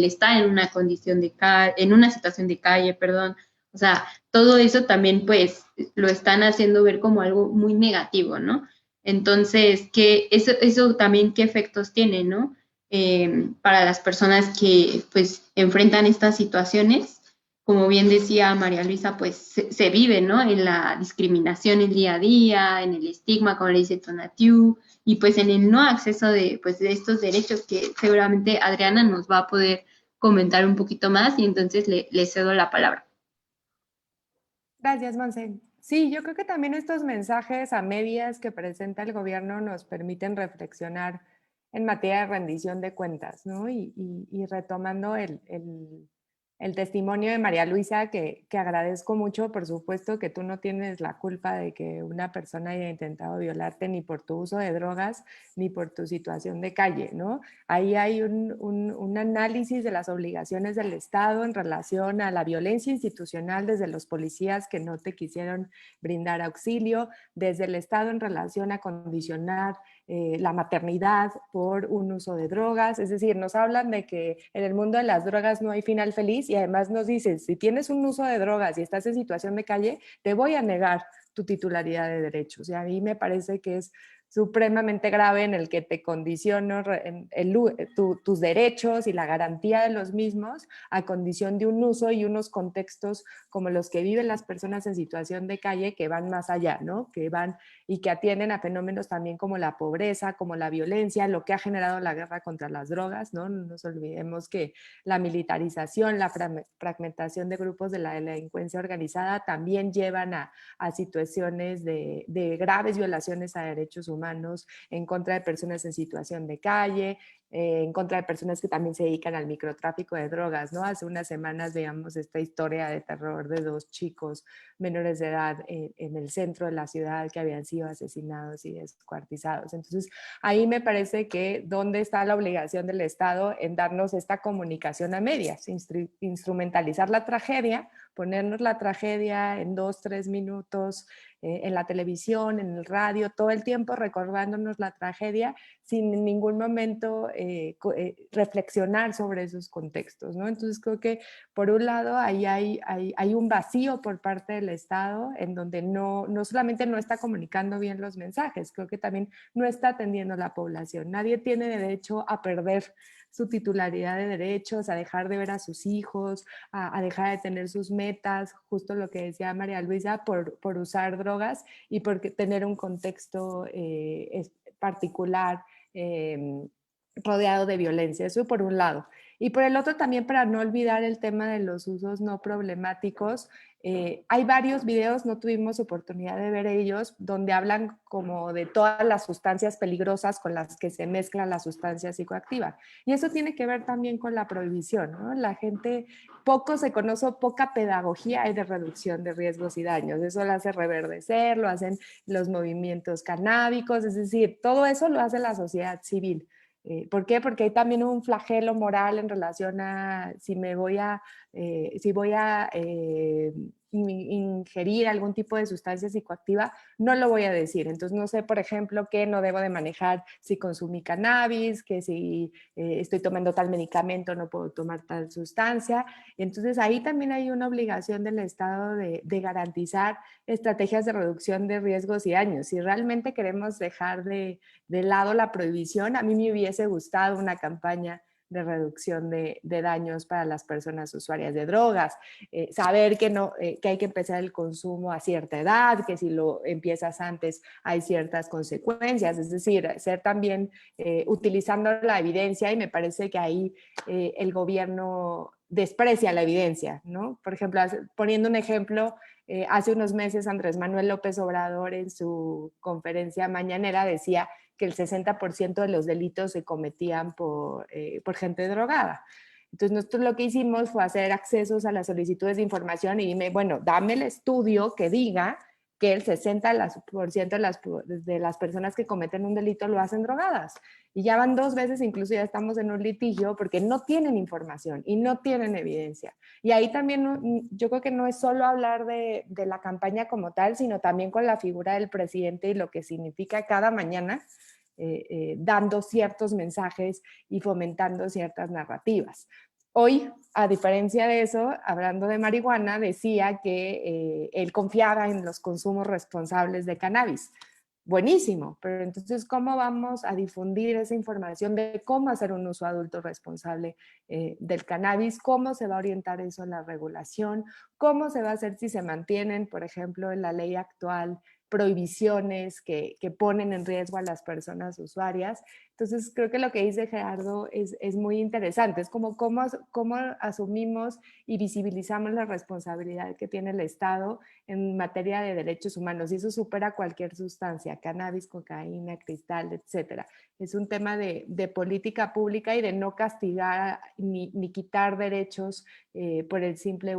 Speaker 1: estar en una condición de en una situación de calle, perdón. O sea, todo eso también pues lo están haciendo ver como algo muy negativo, ¿no? Entonces, eso también qué efectos tiene, ¿no? Para las personas que pues enfrentan estas situaciones, como bien decía María Luisa, pues se vive, ¿no? En la discriminación el día a día, en el estigma, como le dice Tonatiu, y pues en el no acceso pues, de estos derechos que seguramente Adriana nos va a poder comentar un poquito más y entonces le cedo la palabra.
Speaker 2: Gracias, Monse. Sí, yo creo que también estos mensajes a medias que presenta el gobierno nos permiten reflexionar en materia de rendición de cuentas, ¿no? Y retomando el testimonio de María Luisa, que agradezco mucho, por supuesto que tú no tienes la culpa de que una persona haya intentado violarte ni por tu uso de drogas ni por tu situación de calle, ¿no? Ahí hay un análisis de las obligaciones del Estado en relación a la violencia institucional desde los policías que no te quisieron brindar auxilio, desde el Estado en relación a condicionar la maternidad por un uso de drogas. Es decir, nos hablan de que en el mundo de las drogas no hay final feliz y además nos dicen, si tienes un uso de drogas y estás en situación de calle, te voy a negar tu titularidad de derechos. Y a mí me parece que es supremamente grave en el que te condiciono tus derechos y la garantía de los mismos a condición de un uso y unos contextos como los que viven las personas en situación de calle que van más allá, ¿no? Que van y que atienden a fenómenos también como la pobreza, como la violencia, lo que ha generado la guerra contra las drogas, ¿no? No nos olvidemos que la militarización, la fragmentación de grupos de la delincuencia organizada también llevan a situaciones de graves violaciones a derechos humanos en contra de personas en situación de calle, en contra de personas que también se dedican al microtráfico de drogas, ¿no? Hace unas semanas veíamos esta historia de terror de 2 chicos menores de edad en el centro de la ciudad que habían sido asesinados y descuartizados. Entonces, ahí me parece que dónde está la obligación del Estado en darnos esta comunicación a medias, instrumentalizar la tragedia, ponernos la tragedia en 2, 3 minutos en la televisión, en el radio, todo el tiempo recordándonos la tragedia sin en ningún momento reflexionar sobre esos contextos, ¿no? Entonces creo que por un lado ahí hay un vacío por parte del Estado en donde no solamente no está comunicando bien los mensajes, creo que también no está atendiendo a la población. Nadie tiene derecho a perder su titularidad de derechos, a dejar de ver a sus hijos, a dejar de tener sus metas, justo lo que decía María Luisa, por usar drogas y por tener un contexto particular rodeado de violencia. Eso por un lado. Y por el otro también, para no olvidar el tema de los usos no problemáticos, hay varios videos, no tuvimos oportunidad de ver ellos, donde hablan como de todas las sustancias peligrosas con las que se mezcla la sustancia psicoactiva. Y eso tiene que ver también con la prohibición, ¿no? La gente, poco se conoce, poca pedagogía hay de reducción de riesgos y daños. Eso lo hace reverdecer, lo hacen los movimientos canábicos, es decir, todo eso lo hace la sociedad civil. ¿Por qué? Porque hay también un flagelo moral en relación a si voy a ingerir algún tipo de sustancia psicoactiva, no lo voy a decir. Entonces no sé, por ejemplo, que no debo de manejar si consumí cannabis, que si estoy tomando tal medicamento no puedo tomar tal sustancia. Entonces ahí también hay una obligación del Estado de garantizar estrategias de reducción de riesgos y daños. Si realmente queremos dejar de lado la prohibición, a mí me hubiese gustado una campaña de reducción de daños para las personas usuarias de drogas, saber que hay que empezar el consumo a cierta edad, que si lo empiezas antes hay ciertas consecuencias, es decir, ser también utilizando la evidencia, y me parece que ahí el gobierno desprecia la evidencia, ¿no? Por ejemplo, poniendo un ejemplo, hace unos meses Andrés Manuel López Obrador en su conferencia mañanera decía que el 60% de los delitos se cometían por gente drogada. Entonces nosotros lo que hicimos fue hacer accesos a las solicitudes de información y dime, bueno, dame el estudio que diga que el 60% de las personas que cometen un delito lo hacen drogadas. Y ya van 2 veces, incluso ya estamos en un litigio porque no tienen información y no tienen evidencia. Y ahí también yo creo que no es solo hablar de la campaña como tal, sino también con la figura del presidente y lo que significa cada mañana dando ciertos mensajes y fomentando ciertas narrativas. Hoy, a diferencia de eso, hablando de marihuana, decía que él confiaba en los consumos responsables de cannabis. Buenísimo, pero entonces, ¿cómo vamos a difundir esa información de cómo hacer un uso adulto responsable del cannabis? ¿Cómo se va a orientar eso en la regulación? ¿Cómo se va a hacer si se mantienen, por ejemplo, en la ley actual, prohibiciones que ponen en riesgo a las personas usuarias? Entonces, creo que lo que dice Gerardo es muy interesante. Es como cómo asumimos y visibilizamos la responsabilidad que tiene el Estado en materia de derechos humanos. Y eso supera cualquier sustancia, cannabis, cocaína, cristal, etcétera. Es un tema de política pública y de no castigar ni quitar derechos por el simple...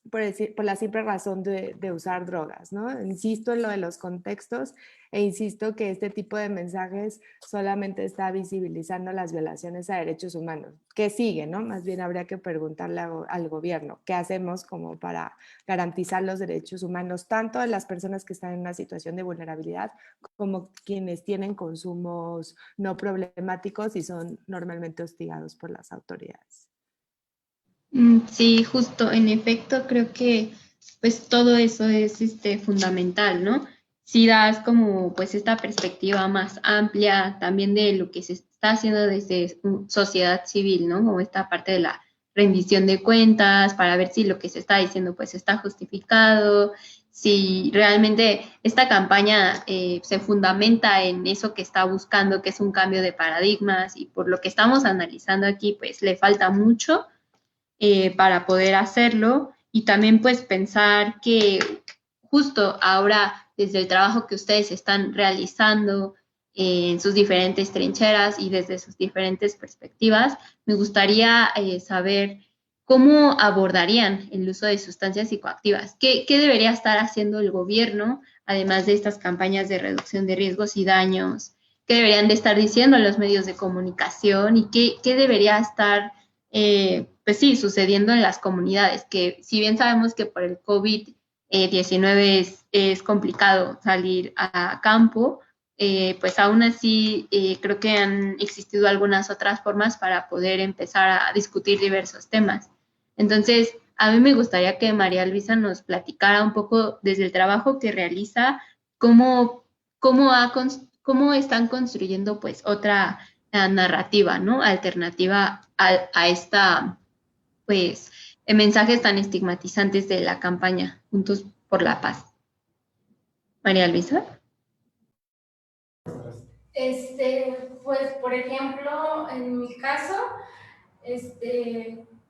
Speaker 2: por la simple razón de usar drogas, ¿no? Insisto en lo de los contextos e insisto que este tipo de mensajes solamente está visibilizando las violaciones a derechos humanos. ¿Qué sigue, no? Más bien habría que preguntarle al gobierno qué hacemos como para garantizar los derechos humanos, tanto de las personas que están en una situación de vulnerabilidad como quienes tienen consumos no problemáticos y son normalmente hostigados por las autoridades.
Speaker 1: Sí, justo, en efecto, creo que pues todo eso es fundamental, ¿no? Si das como pues esta perspectiva más amplia también de lo que se está haciendo desde sociedad civil, ¿no? Como esta parte de la rendición de cuentas para ver si lo que se está diciendo pues está justificado, si realmente esta campaña se fundamenta en eso que está buscando, que es un cambio de paradigmas, y por lo que estamos analizando aquí pues le falta mucho para poder hacerlo, y también pues pensar que justo ahora desde el trabajo que ustedes están realizando en sus diferentes trincheras y desde sus diferentes perspectivas, me gustaría saber cómo abordarían el uso de sustancias psicoactivas. ¿Qué debería estar haciendo el gobierno, además de estas campañas de reducción de riesgos y daños? ¿Qué deberían de estar diciendo los medios de comunicación? ¿Y qué debería estar pues sí, sucediendo en las comunidades? Que si bien sabemos que por el COVID-19 es complicado salir a campo, pues aún así creo que han existido algunas otras formas para poder empezar a discutir diversos temas. Entonces, a mí me gustaría que María Luisa nos platicara un poco desde el trabajo que realiza, cómo están construyendo pues otra narrativa, ¿no? Alternativa a esta, pues, mensajes tan estigmatizantes de la campaña Juntos por la Paz. María Luisa.
Speaker 5: Pues, por ejemplo, en mi caso,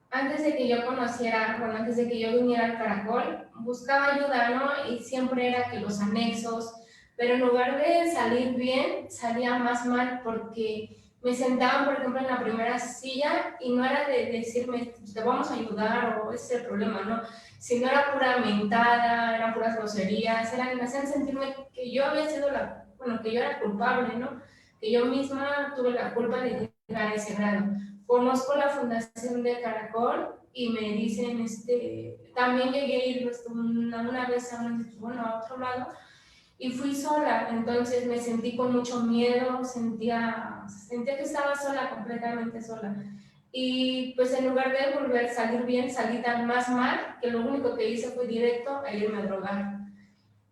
Speaker 5: antes de que yo conociera, bueno, antes de que yo viniera al Caracol, buscaba ayuda, ¿no? Y siempre era que los anexos, pero en lugar de salir bien, salía más mal porque me sentaban, por ejemplo, en la primera silla y no era de decirme, te vamos a ayudar o ese es el problema, ¿no? Sino era pura mentada, eran puras groserías, me hacían sentirme que yo había sido que yo era culpable, ¿no? Que yo misma tuve la culpa de llegar a ese grado. Conozco la Fundación de Caracol y me dicen, también llegué a ir una vez a otro lado, y fui sola, entonces me sentí con mucho miedo, sentía que estaba sola, completamente sola. Y pues en lugar de volver a salir bien, salí tan más mal que lo único que hice fue directo a irme a drogar.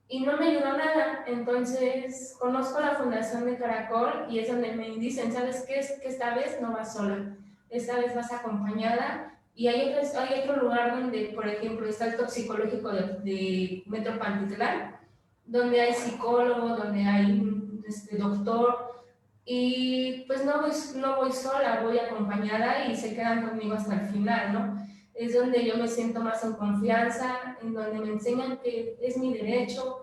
Speaker 5: Y no me ayudó nada, entonces conozco la Fundación de Caracol y es donde me dicen, ¿sabes qué? Que esta vez no vas sola, esta vez vas acompañada. Y hay otro lugar donde, por ejemplo, está el toxicológico de Metro Pantitlán, donde hay psicólogo, donde hay un doctor, y pues no voy sola, voy acompañada y se quedan conmigo hasta el final, ¿no? Es donde yo me siento más en confianza, en donde me enseñan que es mi derecho,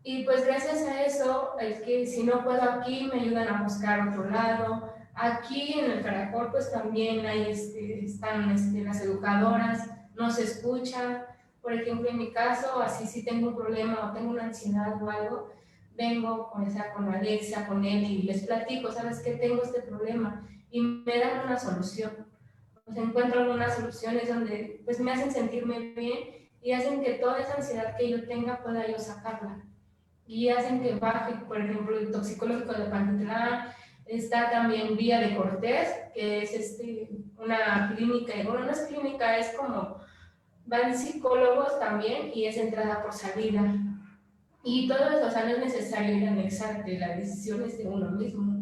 Speaker 5: y pues gracias a eso, es que si no puedo aquí, me ayudan a buscar otro lado. Aquí en el Caracol pues también hay, están las educadoras, nos escuchan. Por ejemplo, en mi caso, así si tengo un problema o tengo una ansiedad o algo, vengo con Alexia, con él y les platico, ¿sabes qué? Tengo este problema y me dan una solución. Pues encuentro algunas soluciones donde pues me hacen sentirme bien y hacen que toda esa ansiedad que yo tenga pueda yo sacarla. Y hacen que baje, por ejemplo, el toxicológico de Pantitlán. Está también Vía de Cortés, que es una clínica, y bueno, no es clínica, es como, van psicólogos también y es entrada por salida. Y todo eso, o sea, no es necesario ir a anexarte, la decisión es de uno mismo.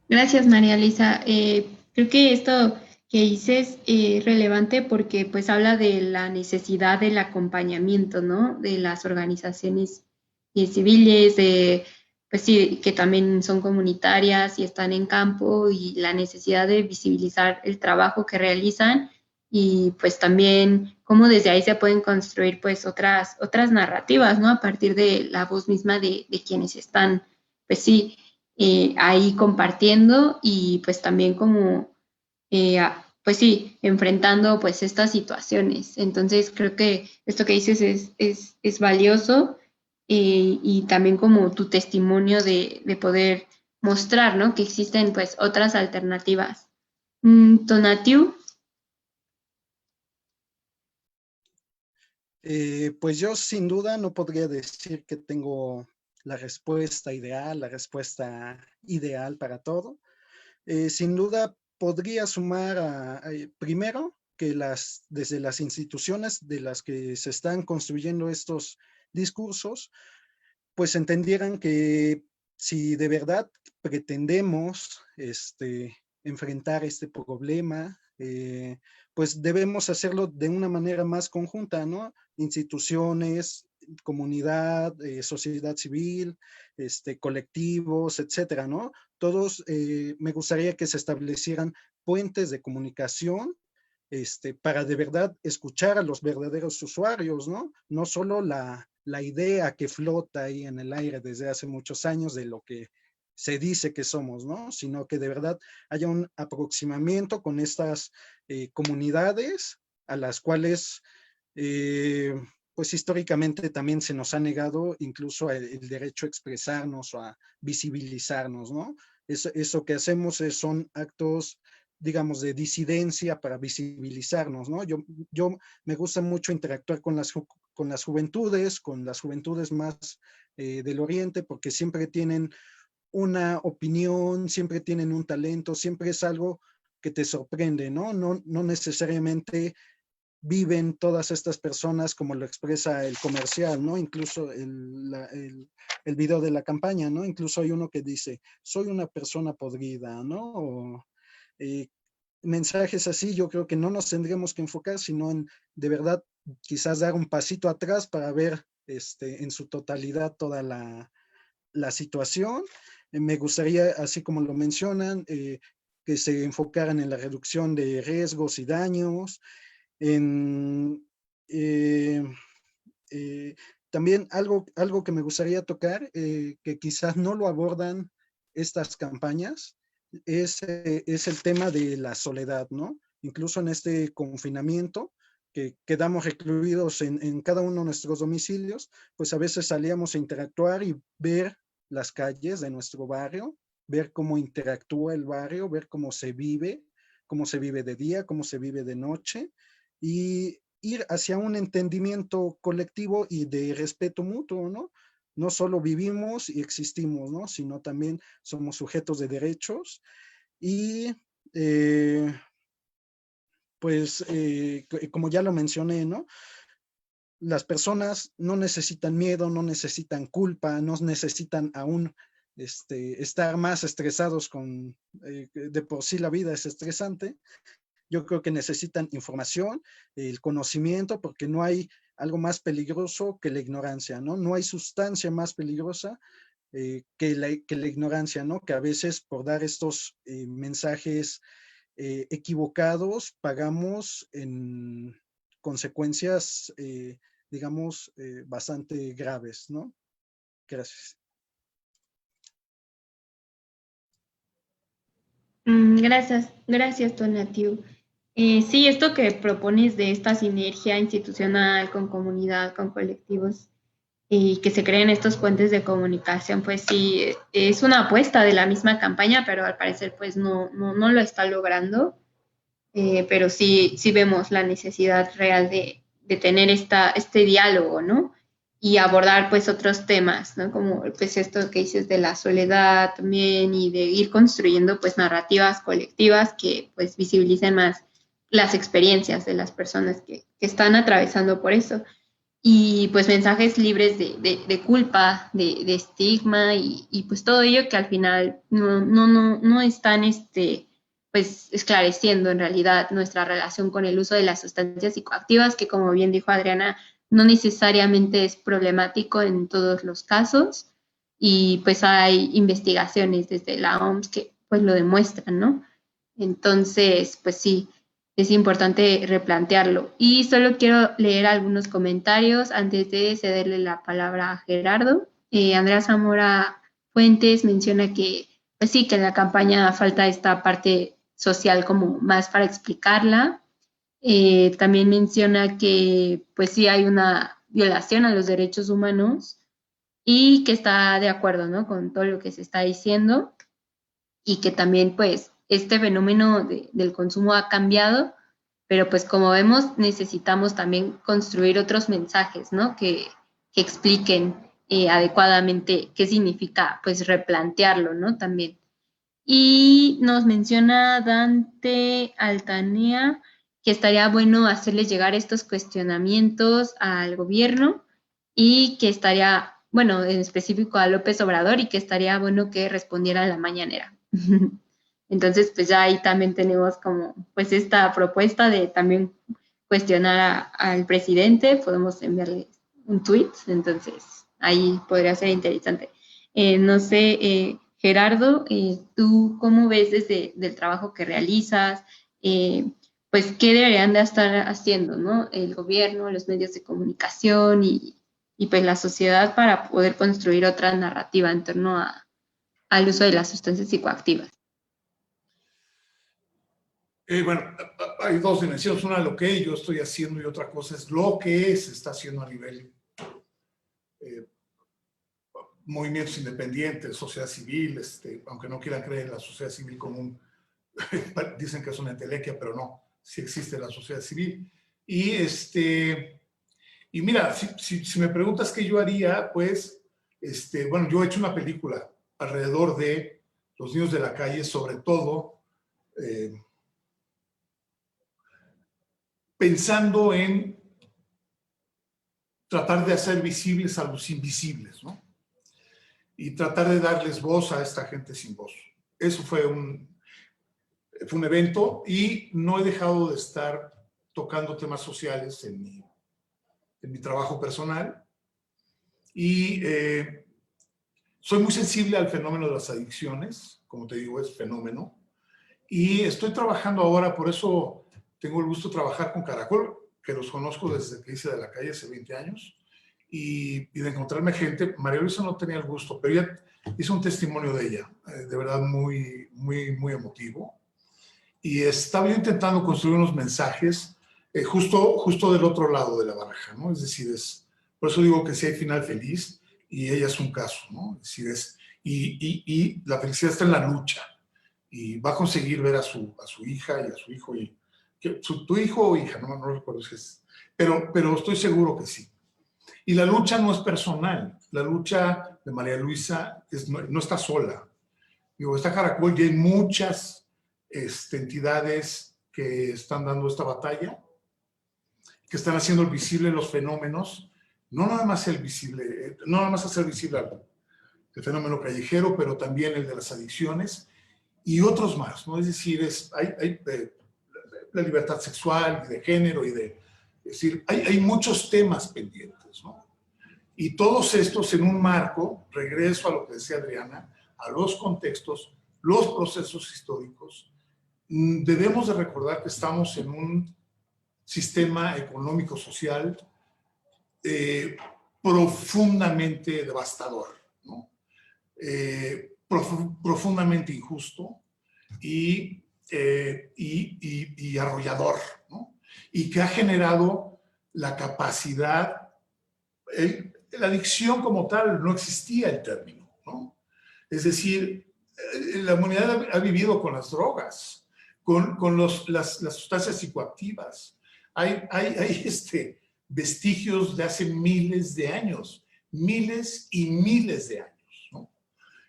Speaker 1: Gracias, María Lisa. Creo que esto que dices es relevante porque pues habla de la necesidad del acompañamiento, ¿no? De las organizaciones civiles, pues sí, que también son comunitarias y están en campo, y la necesidad de visibilizar el trabajo que realizan, y pues también cómo desde ahí se pueden construir pues otras narrativas, ¿no? A partir de la voz misma de quienes están, pues sí, ahí compartiendo, y pues también como, pues sí, enfrentando pues estas situaciones. Entonces creo que esto que dices es valioso, y también como tu testimonio de poder mostrar, ¿no? Que existen pues otras alternativas. Tonatiu.
Speaker 4: Pues yo sin duda no podría decir que tengo la respuesta ideal para todo. Sin duda podría sumar primero que desde las instituciones de las que se están construyendo estos discursos, pues entendieran que si de verdad pretendemos enfrentar este problema, pues debemos hacerlo de una manera más conjunta, ¿no? Instituciones, comunidad, sociedad civil, colectivos, etcétera, ¿no? Todos, me gustaría que se establecieran puentes de comunicación, para de verdad escuchar a los verdaderos usuarios, ¿no? No solo la idea que flota ahí en el aire desde hace muchos años de lo que se dice que somos, ¿no? Sino que de verdad haya un aproximamiento con estas comunidades a las cuales, pues históricamente también se nos ha negado incluso el derecho a expresarnos o a visibilizarnos, ¿no? Eso que hacemos son actos, digamos, de disidencia para visibilizarnos, ¿no? Yo me gusta mucho interactuar con las juventudes más del Oriente, porque siempre tienen una opinión, siempre tienen un talento, siempre es algo que te sorprende, ¿no? No necesariamente viven todas estas personas como lo expresa el comercial, ¿no? Incluso el video de la campaña, ¿no? Incluso hay uno que dice, soy una persona podrida, ¿no? O, mensajes así, yo creo que no nos tendríamos que enfocar, sino en de verdad quizás dar un pasito atrás para ver en su totalidad toda la situación. Me gustaría, así como lo mencionan, que se enfocaran en la reducción de riesgos y daños, también algo que me gustaría tocar, que quizás no lo abordan estas campañas, es el tema de la soledad, ¿no? Incluso en este confinamiento, que quedamos recluidos en cada uno de nuestros domicilios, pues a veces salíamos a interactuar y ver las calles de nuestro barrio, ver cómo interactúa el barrio, ver cómo se vive de día, cómo se vive de noche, y ir hacia un entendimiento colectivo y de respeto mutuo, ¿no? No solo vivimos y existimos, ¿no? Sino también somos sujetos de derechos y como ya lo mencioné, ¿no? Las personas no necesitan miedo, no necesitan culpa, no necesitan aún estar más estresados de por sí la vida es estresante. Yo creo que necesitan información, el conocimiento, porque no hay algo más peligroso que la ignorancia, ¿no? No hay sustancia más peligrosa que la ignorancia, ¿no? Que a veces por dar estos mensajes equivocados pagamos en consecuencias, digamos, bastante graves, ¿no? Gracias.
Speaker 1: Gracias, Tonatiu. Sí, esto que propones de esta sinergia institucional con comunidad, con colectivos y que se creen estos puentes de comunicación, pues sí, es una apuesta de la misma campaña, pero al parecer pues no lo está logrando. Pero sí vemos la necesidad real de tener este diálogo, ¿no? Y abordar pues otros temas, ¿no? Como pues esto que dices de la soledad también y de ir construyendo pues narrativas colectivas que pues visibilicen más las experiencias de las personas que están atravesando por eso. Y pues mensajes libres de culpa, de estigma y pues todo ello que al final no están pues esclareciendo en realidad nuestra relación con el uso de las sustancias psicoactivas, que como bien dijo Adriana, no necesariamente es problemático en todos los casos, y pues hay investigaciones desde la OMS que pues lo demuestran, ¿no? Entonces, pues sí, es importante replantearlo. Y solo quiero leer algunos comentarios antes de cederle la palabra a Gerardo. Andrea Zamora Fuentes menciona que, pues sí, que en la campaña falta esta parte social como más para explicarla. También menciona que pues sí hay una violación a los derechos humanos y que está de acuerdo, ¿no? Con todo lo que se está diciendo y que también pues este fenómeno del consumo ha cambiado, pero pues como vemos necesitamos también construir otros mensajes, ¿no? Que expliquen adecuadamente qué significa pues replantearlo, ¿no? También. Y nos menciona Dante Altanea que estaría bueno hacerle llegar estos cuestionamientos al gobierno y que estaría, bueno, en específico a López Obrador, y que estaría bueno que respondiera a la mañanera. Entonces, pues ya ahí también tenemos como, pues esta propuesta de también cuestionar al presidente, podemos enviarle un tweet, entonces ahí podría ser interesante. No sé, Gerardo, ¿tú cómo ves desde el trabajo que realizas? Pues, ¿qué deberían de estar haciendo, ¿no? El gobierno, los medios de comunicación y pues la sociedad para poder construir otra narrativa en torno al uso de las sustancias psicoactivas?
Speaker 3: Bueno, hay dos dimensiones. Una, lo que yo estoy haciendo, y otra cosa es lo que se está haciendo a nivel movimientos independientes, sociedad civil, aunque no quieran creer en la sociedad civil común, dicen que es una entelequia, pero no, sí existe la sociedad civil. Y mira, si me preguntas qué yo haría, pues, bueno, yo he hecho una película alrededor de los niños de la calle, sobre todo pensando en tratar de hacer visibles a los invisibles, ¿no? Y tratar de darles voz a esta gente sin voz. Eso fue un evento, y no he dejado de estar tocando temas sociales en mi trabajo personal. Y soy muy sensible al fenómeno de las adicciones, como te digo, es fenómeno. Y estoy trabajando ahora, por eso tengo el gusto de trabajar con Caracol, que los conozco desde que hice De la Calle hace 20 años, y de encontrarme gente. María Luisa no tenía el gusto, pero ella hizo un testimonio de ella, de verdad muy, muy, muy emotivo. Y estaba yo intentando construir unos mensajes justo del otro lado de la baraja, ¿no? Es decir, por eso digo que sí hay final feliz, y ella es un caso, ¿no? Es decir, y la felicidad está en la lucha. Y va a conseguir ver a su hija y a su hijo. Tu hijo o hija, no recuerdo si es. Pero estoy seguro que sí. Y la lucha no es personal. La lucha de María Luisa no está sola. Digo, está Caracol y hay muchas entidades que están dando esta batalla, que están haciendo visible los fenómenos, no nada más hacer visible el fenómeno callejero, pero también el de las adicciones y otros más, ¿no? Es decir, hay la libertad sexual, de género, es decir, hay muchos temas pendientes, ¿no? Y todos estos en un marco, regreso a lo que decía Adriana, a los contextos, los procesos históricos. Debemos de recordar que estamos en un sistema económico-social profundamente devastador, ¿no? Profundamente injusto y arrollador, ¿no? Y que ha generado la capacidad, la adicción como tal, no existía el término, ¿no? Es decir, la humanidad ha vivido con las drogas, con las sustancias psicoactivas. Hay vestigios de hace miles de años, miles y miles de años, ¿no?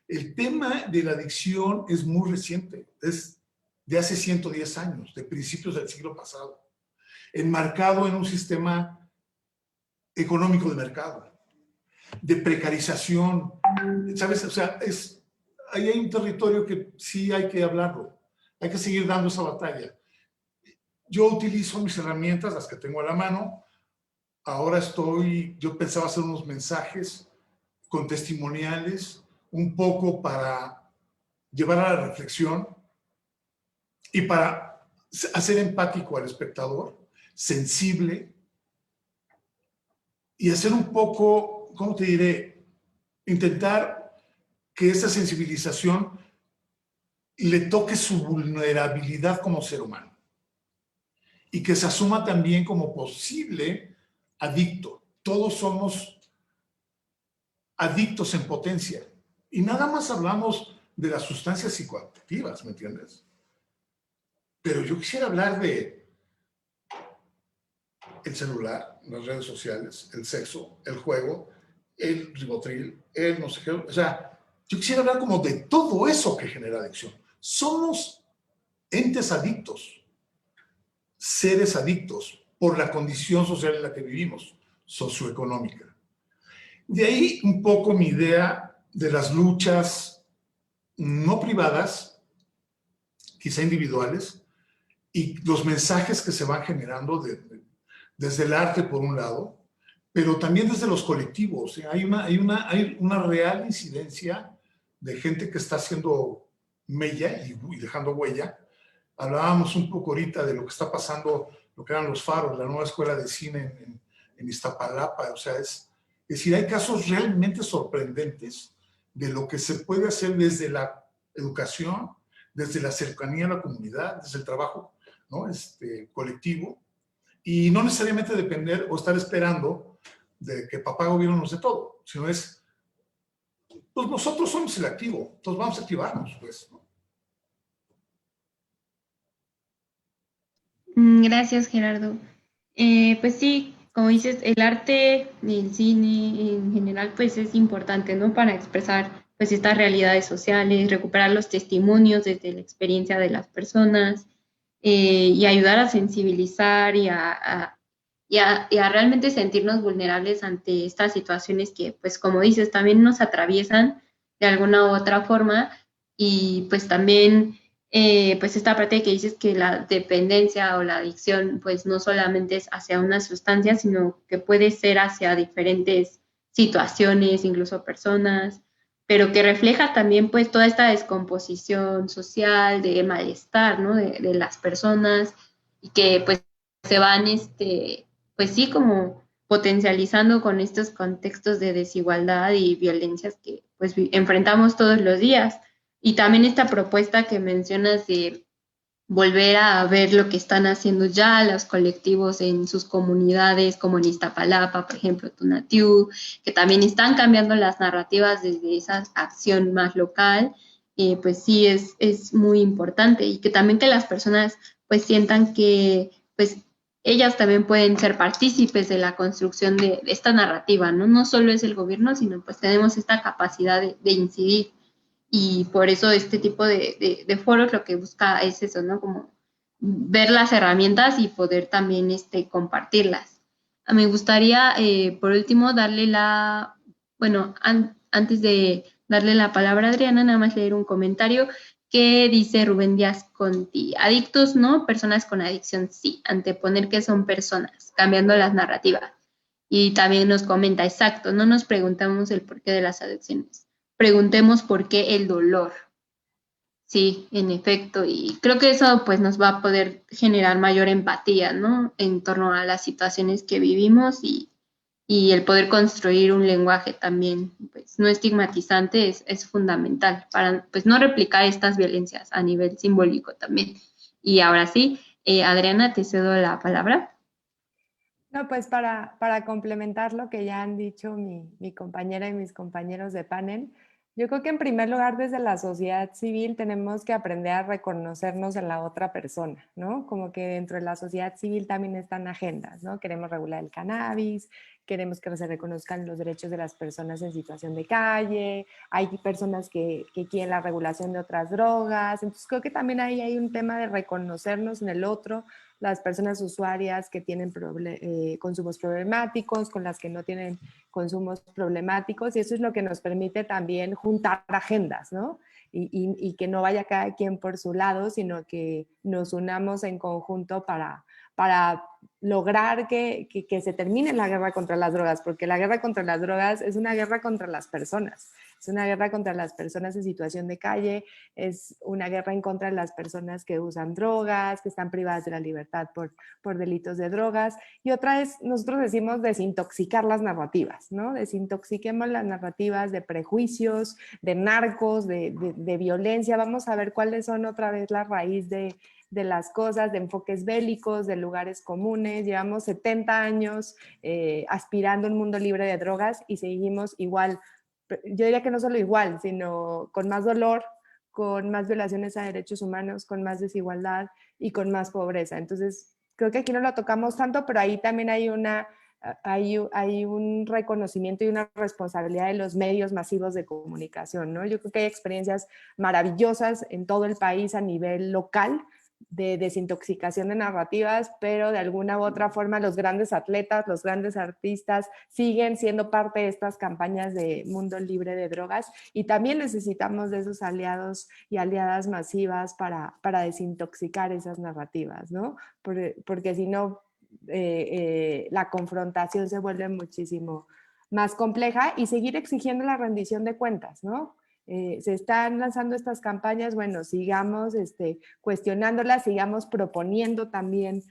Speaker 3: El tema de la adicción es muy reciente, es de hace 110 años, de principios del siglo pasado, enmarcado en un sistema económico de mercado, de precarización, ¿sabes? O sea, ahí hay un territorio que sí hay que hablarlo, hay que seguir dando esa batalla. Yo utilizo mis herramientas, las que tengo a la mano. Ahora yo pensaba hacer unos mensajes con testimoniales, un poco para llevar a la reflexión y para hacer empático al espectador, sensible, y hacer un poco, ¿cómo te diré? Intentar que esa sensibilización le toque su vulnerabilidad como ser humano y que se asuma también como posible adicto. Todos somos adictos en potencia y nada más hablamos de las sustancias psicoactivas, ¿me entiendes? Pero yo quisiera hablar de el celular, las redes sociales, el sexo, el juego, el ribotril, el no sé qué. O sea, yo quisiera hablar como de todo eso que genera adicción. Somos entes adictos, seres adictos por la condición social en la que vivimos, socioeconómica. De ahí un poco mi idea de las luchas no privadas, quizá individuales, y los mensajes que se van generando desde el arte por un lado, pero también desde los colectivos. Hay una real incidencia de gente que está haciendo mella y dejando huella. Hablábamos un poco ahorita de lo que está pasando, lo que eran los Faros, la nueva escuela de cine en Iztapalapa. O sea, es decir, hay casos realmente sorprendentes de lo que se puede hacer desde la educación, desde la cercanía a la comunidad, desde el trabajo, ¿no? Colectivo, y no necesariamente depender o estar esperando de que papá gobierno nos dé todo, sino pues nosotros somos el activo, entonces vamos a activarnos, pues, ¿no?
Speaker 1: Gracias, Gerardo. Pues sí, como dices, el arte y el cine en general pues es importante, ¿no? Para expresar pues estas realidades sociales, recuperar los testimonios desde la experiencia de las personas y ayudar a sensibilizar y a realmente sentirnos vulnerables ante estas situaciones que pues como dices también nos atraviesan de alguna u otra forma y pues también pues esta parte que dices que la dependencia o la adicción pues no solamente es hacia una sustancia, sino que puede ser hacia diferentes situaciones, incluso personas, pero que refleja también pues toda esta descomposición social, de malestar, ¿no? De las personas y que pues se van, pues sí, como potencializando con estos contextos de desigualdad y violencias que pues enfrentamos todos los días. Y también esta propuesta que mencionas de volver a ver lo que están haciendo ya los colectivos en sus comunidades, como en Iztapalapa, por ejemplo, Tunatiu, que también están cambiando las narrativas desde esa acción más local, pues sí es muy importante, y que también que las personas pues sientan que pues ellas también pueden ser partícipes de la construcción de esta narrativa, ¿no? No solo es el gobierno, sino pues tenemos esta capacidad de incidir. Y por eso este tipo de foros lo que busca es eso, ¿no? Como ver las herramientas y poder también compartirlas. Me gustaría, por último, antes de darle la palabra a Adriana, nada más leer un comentario que dice Rubén Díaz Conti: adictos no, personas con adicción sí, anteponer que son personas, cambiando las narrativas. Y también nos comenta, exacto, no nos preguntamos el porqué de las adicciones, preguntemos por qué el dolor. Sí, en efecto, y creo que eso pues nos va a poder generar mayor empatía, ¿no? En torno a las situaciones que vivimos, y el poder construir un lenguaje también pues no estigmatizante es fundamental para pues no replicar estas violencias a nivel simbólico también. Y ahora sí, Adriana, te cedo la palabra.
Speaker 2: No, pues para complementar lo que ya han dicho mi compañera y mis compañeros de panel, yo creo que en primer lugar desde la sociedad civil tenemos que aprender a reconocernos en la otra persona, ¿no? Como que dentro de la sociedad civil también están agendas, ¿no? Queremos regular el cannabis, queremos que se reconozcan los derechos de las personas en situación de calle, hay personas que quieren la regulación de otras drogas, entonces creo que también ahí hay un tema de reconocernos en el otro, las personas usuarias que tienen consumos problemáticos, con las que no tienen consumos problemáticos, y eso es lo que nos permite también juntar agendas, ¿no? Y que no vaya cada quien por su lado, sino que nos unamos en conjunto para lograr que se termine la guerra contra las drogas, porque la guerra contra las drogas es una guerra contra las personas, es una guerra contra las personas en situación de calle, es una guerra en contra de las personas que usan drogas, que están privadas de la libertad por delitos de drogas. Y otra es, nosotros decimos desintoxicar las narrativas, ¿no? Desintoxiquemos las narrativas de prejuicios, de narcos, de violencia. Vamos a ver cuáles son otra vez la raíz de las cosas, de enfoques bélicos, de lugares comunes. Llevamos 70 años aspirando a un mundo libre de drogas y seguimos igual. Yo diría que no solo igual, sino con más dolor, con más violaciones a derechos humanos, con más desigualdad y con más pobreza. Entonces, creo que aquí no lo tocamos tanto, pero ahí también hay un reconocimiento y una responsabilidad de los medios masivos de comunicación, ¿no? Yo creo que hay experiencias maravillosas en todo el país a nivel local de desintoxicación de narrativas, pero de alguna u otra forma los grandes atletas, los grandes artistas siguen siendo parte de estas campañas de mundo libre de drogas, y también necesitamos de esos aliados y aliadas masivas para desintoxicar esas narrativas, ¿no? Porque si no, la confrontación se vuelve muchísimo más compleja, y seguir exigiendo la rendición de cuentas, ¿no? Se están lanzando estas campañas, bueno, sigamos cuestionándolas, sigamos proponiendo también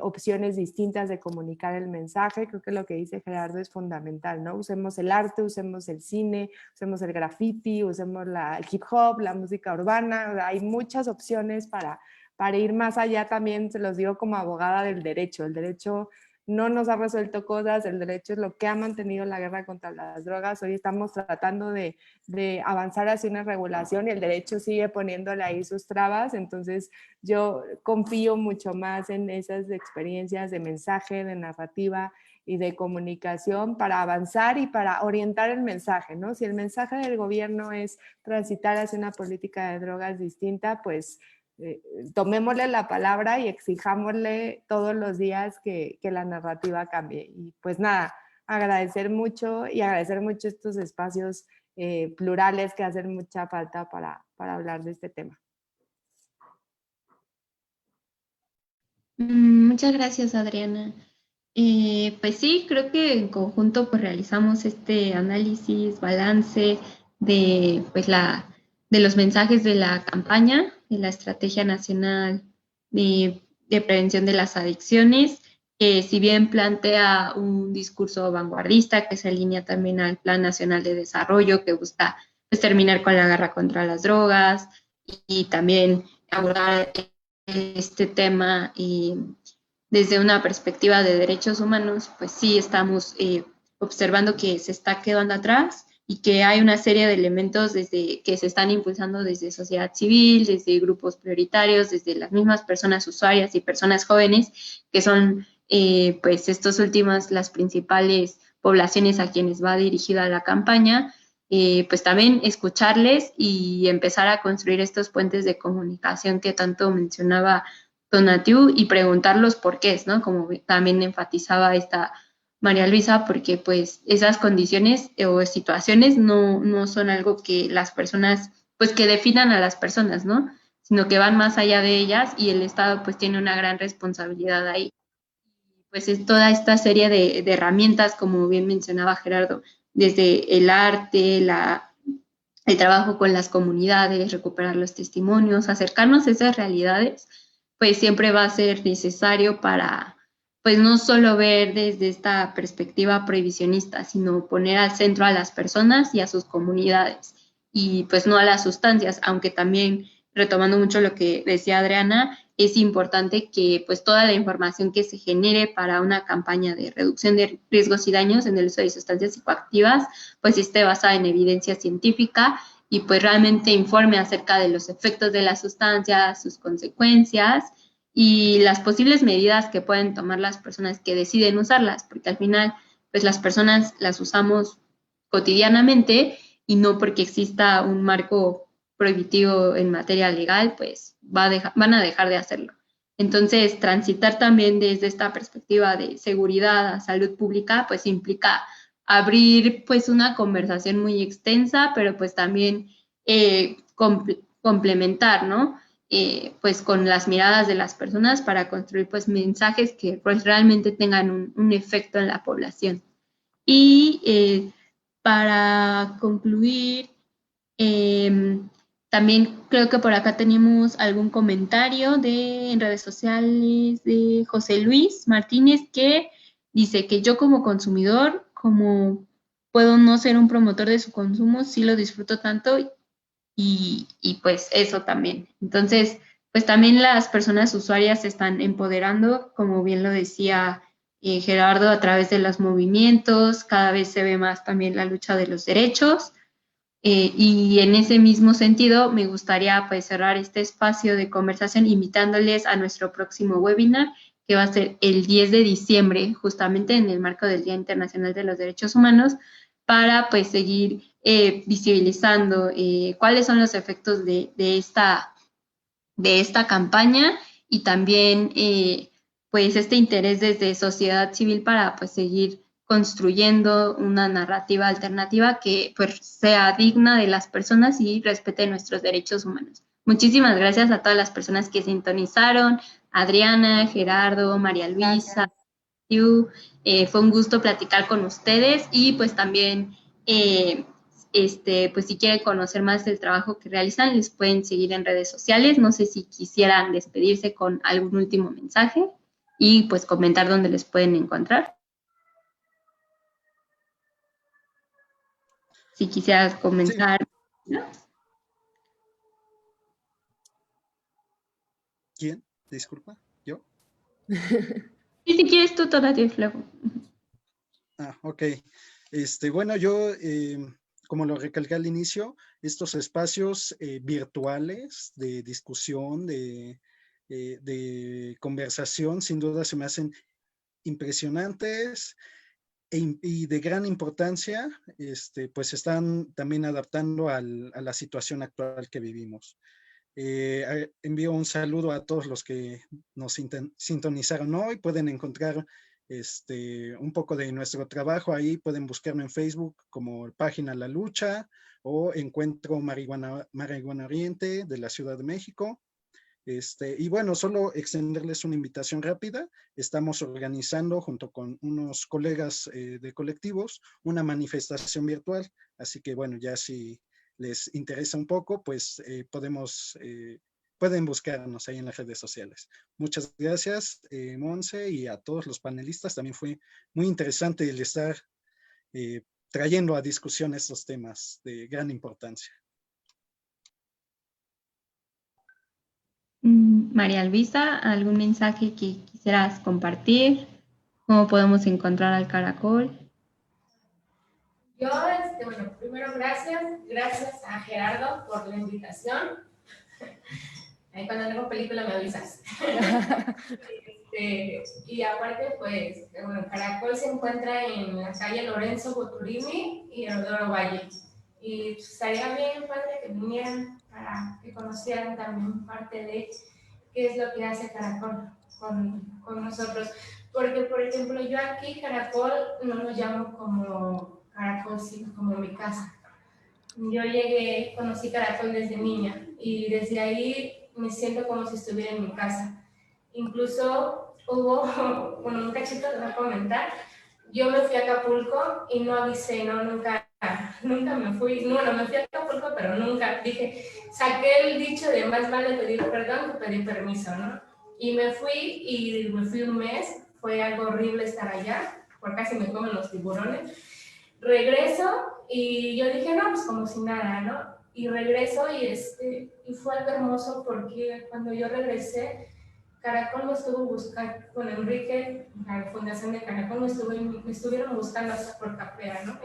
Speaker 2: opciones distintas de comunicar el mensaje. Creo que lo que dice Gerardo es fundamental, ¿no? Usemos el arte, usemos el cine, usemos el graffiti, usemos el hip hop, la música urbana. Hay muchas opciones para ir más allá. También se los digo como abogada del derecho. El derecho no nos ha resuelto cosas, el derecho es lo que ha mantenido la guerra contra las drogas. Hoy estamos tratando de avanzar hacia una regulación y el derecho sigue poniéndole ahí sus trabas. Entonces yo confío mucho más en esas experiencias de mensaje, de narrativa y de comunicación para avanzar y para orientar el mensaje, ¿no? Si el mensaje del gobierno es transitar hacia una política de drogas distinta, pues tomémosle la palabra y exijámosle todos los días que la narrativa cambie. Y pues nada, agradecer mucho estos espacios plurales que hacen mucha falta para hablar de este tema.
Speaker 1: Muchas gracias, Adriana. Pues sí, creo que en conjunto pues realizamos este análisis, balance de los mensajes de la campaña, de la Estrategia Nacional de Prevención de las Adicciones, que si bien plantea un discurso vanguardista que se alinea también al Plan Nacional de Desarrollo, que busca pues terminar con la guerra contra las drogas y también abordar este tema desde una perspectiva de derechos humanos, pues sí estamos observando que se está quedando atrás y que hay una serie de elementos que se están impulsando desde sociedad civil, desde grupos prioritarios, desde las mismas personas usuarias y personas jóvenes, que son pues estos últimos las principales poblaciones a quienes va dirigida la campaña, pues también escucharles y empezar a construir estos puentes de comunicación que tanto mencionaba Donatiu y preguntar los porqués, ¿no? Como también enfatizaba esta María Luisa, porque pues esas condiciones o situaciones no son algo que las personas, pues que definan a las personas, ¿no? Sino que van más allá de ellas y el Estado pues tiene una gran responsabilidad ahí. Pues es toda esta serie de herramientas, como bien mencionaba Gerardo, desde el arte, el trabajo con las comunidades, recuperar los testimonios, acercarnos a esas realidades, pues siempre va a ser necesario para, pues no solo ver desde esta perspectiva prohibicionista, sino poner al centro a las personas y a sus comunidades, y pues no a las sustancias, aunque también, retomando mucho lo que decía Adriana, es importante que pues toda la información que se genere para una campaña de reducción de riesgos y daños en el uso de sustancias psicoactivas pues esté basada en evidencia científica y pues realmente informe acerca de los efectos de las sustancias, sus consecuencias y las posibles medidas que pueden tomar las personas que deciden usarlas, porque al final pues las personas las usamos cotidianamente y no porque exista un marco prohibitivo en materia legal, pues van a dejar de hacerlo. Entonces, transitar también desde esta perspectiva de seguridad a salud pública, pues implica abrir pues una conversación muy extensa, pero pues también complementar, ¿no? Pues con las miradas de las personas para construir pues mensajes que pues realmente tengan un efecto en la población. Y para concluir, también creo que por acá tenemos algún comentario en redes sociales de José Luis Martínez que dice que yo como consumidor, como puedo no ser un promotor de su consumo, sí lo disfruto tanto y pues eso también. Entonces, pues también las personas usuarias se están empoderando, como bien lo decía Gerardo, a través de los movimientos, cada vez se ve más también la lucha de los derechos. Y en ese mismo sentido, me gustaría pues cerrar este espacio de conversación invitándoles a nuestro próximo webinar, que va a ser el 10 de diciembre, justamente en el marco del Día Internacional de los Derechos Humanos, para pues seguir visibilizando cuáles son los efectos de esta campaña y también pues este interés desde sociedad civil para pues seguir construyendo una narrativa alternativa que pues sea digna de las personas y respete nuestros derechos humanos. Muchísimas gracias a todas las personas que sintonizaron, Adriana, Gerardo, María Luisa, fue un gusto platicar con ustedes y pues también pues si quieren conocer más del trabajo que realizan, les pueden seguir en redes sociales. No sé si quisieran despedirse con algún último mensaje y pues comentar dónde les pueden encontrar. Si quisieras comentar. Sí. ¿No?
Speaker 4: ¿Quién? Disculpa, ¿yo?
Speaker 1: Sí, si quieres tú todavía, luego.
Speaker 4: Ok. Bueno, yo, como lo recalqué al inicio, estos espacios virtuales de discusión, de conversación, sin duda se me hacen impresionantes y de gran importancia, pues se están también adaptando a la situación actual que vivimos. Envío un saludo a todos los que nos sintonizaron hoy. Pueden encontrar un poco de nuestro trabajo ahí. Pueden buscarme en Facebook como página La Lucha o Encuentro Marihuana Oriente de la Ciudad de México. Y bueno, solo extenderles una invitación rápida. Estamos organizando junto con unos colegas de colectivos una manifestación virtual. Así que bueno, ya si les interesa un poco, pues pueden buscarnos ahí en las redes sociales. Muchas gracias, Monse, y a todos los panelistas. También fue muy interesante el estar trayendo a discusión estos temas de gran importancia.
Speaker 1: María Luisa, ¿algún mensaje que quisieras compartir? ¿Cómo podemos encontrar al caracol?
Speaker 5: Yo, bueno, primero gracias a Gerardo por la invitación. Ahí cuando tengo película me avisas. Y aparte, pues, bueno, Caracol se encuentra en la calle Lorenzo Boturini y Eudoro Valle. Y pues, estaría bien padre que vinieran para que conocieran también parte de qué es lo que hace Caracol con nosotros. Porque, por ejemplo, yo aquí Caracol no lo llamo como Caracol, sino como mi casa. Yo llegué, conocí Caracol desde niña y desde ahí me siento como si estuviera en mi casa. Incluso hubo, bueno, un cachito que voy a comentar, yo me fui a Acapulco y no avisé, no, nunca me fui, bueno, me fui a Acapulco, pero nunca, dije, saqué el dicho de más vale pedir perdón que pedir permiso, ¿no? Y me fui un mes, fue algo horrible estar allá, porque casi me comen los tiburones. Regreso y yo dije, no, pues como si nada, ¿no? Y regreso y fue algo hermoso porque cuando yo regresé, Caracol me estuvo buscando, con Enrique, la fundación de Caracol me estuvieron buscando hasta por Caprea, ¿no?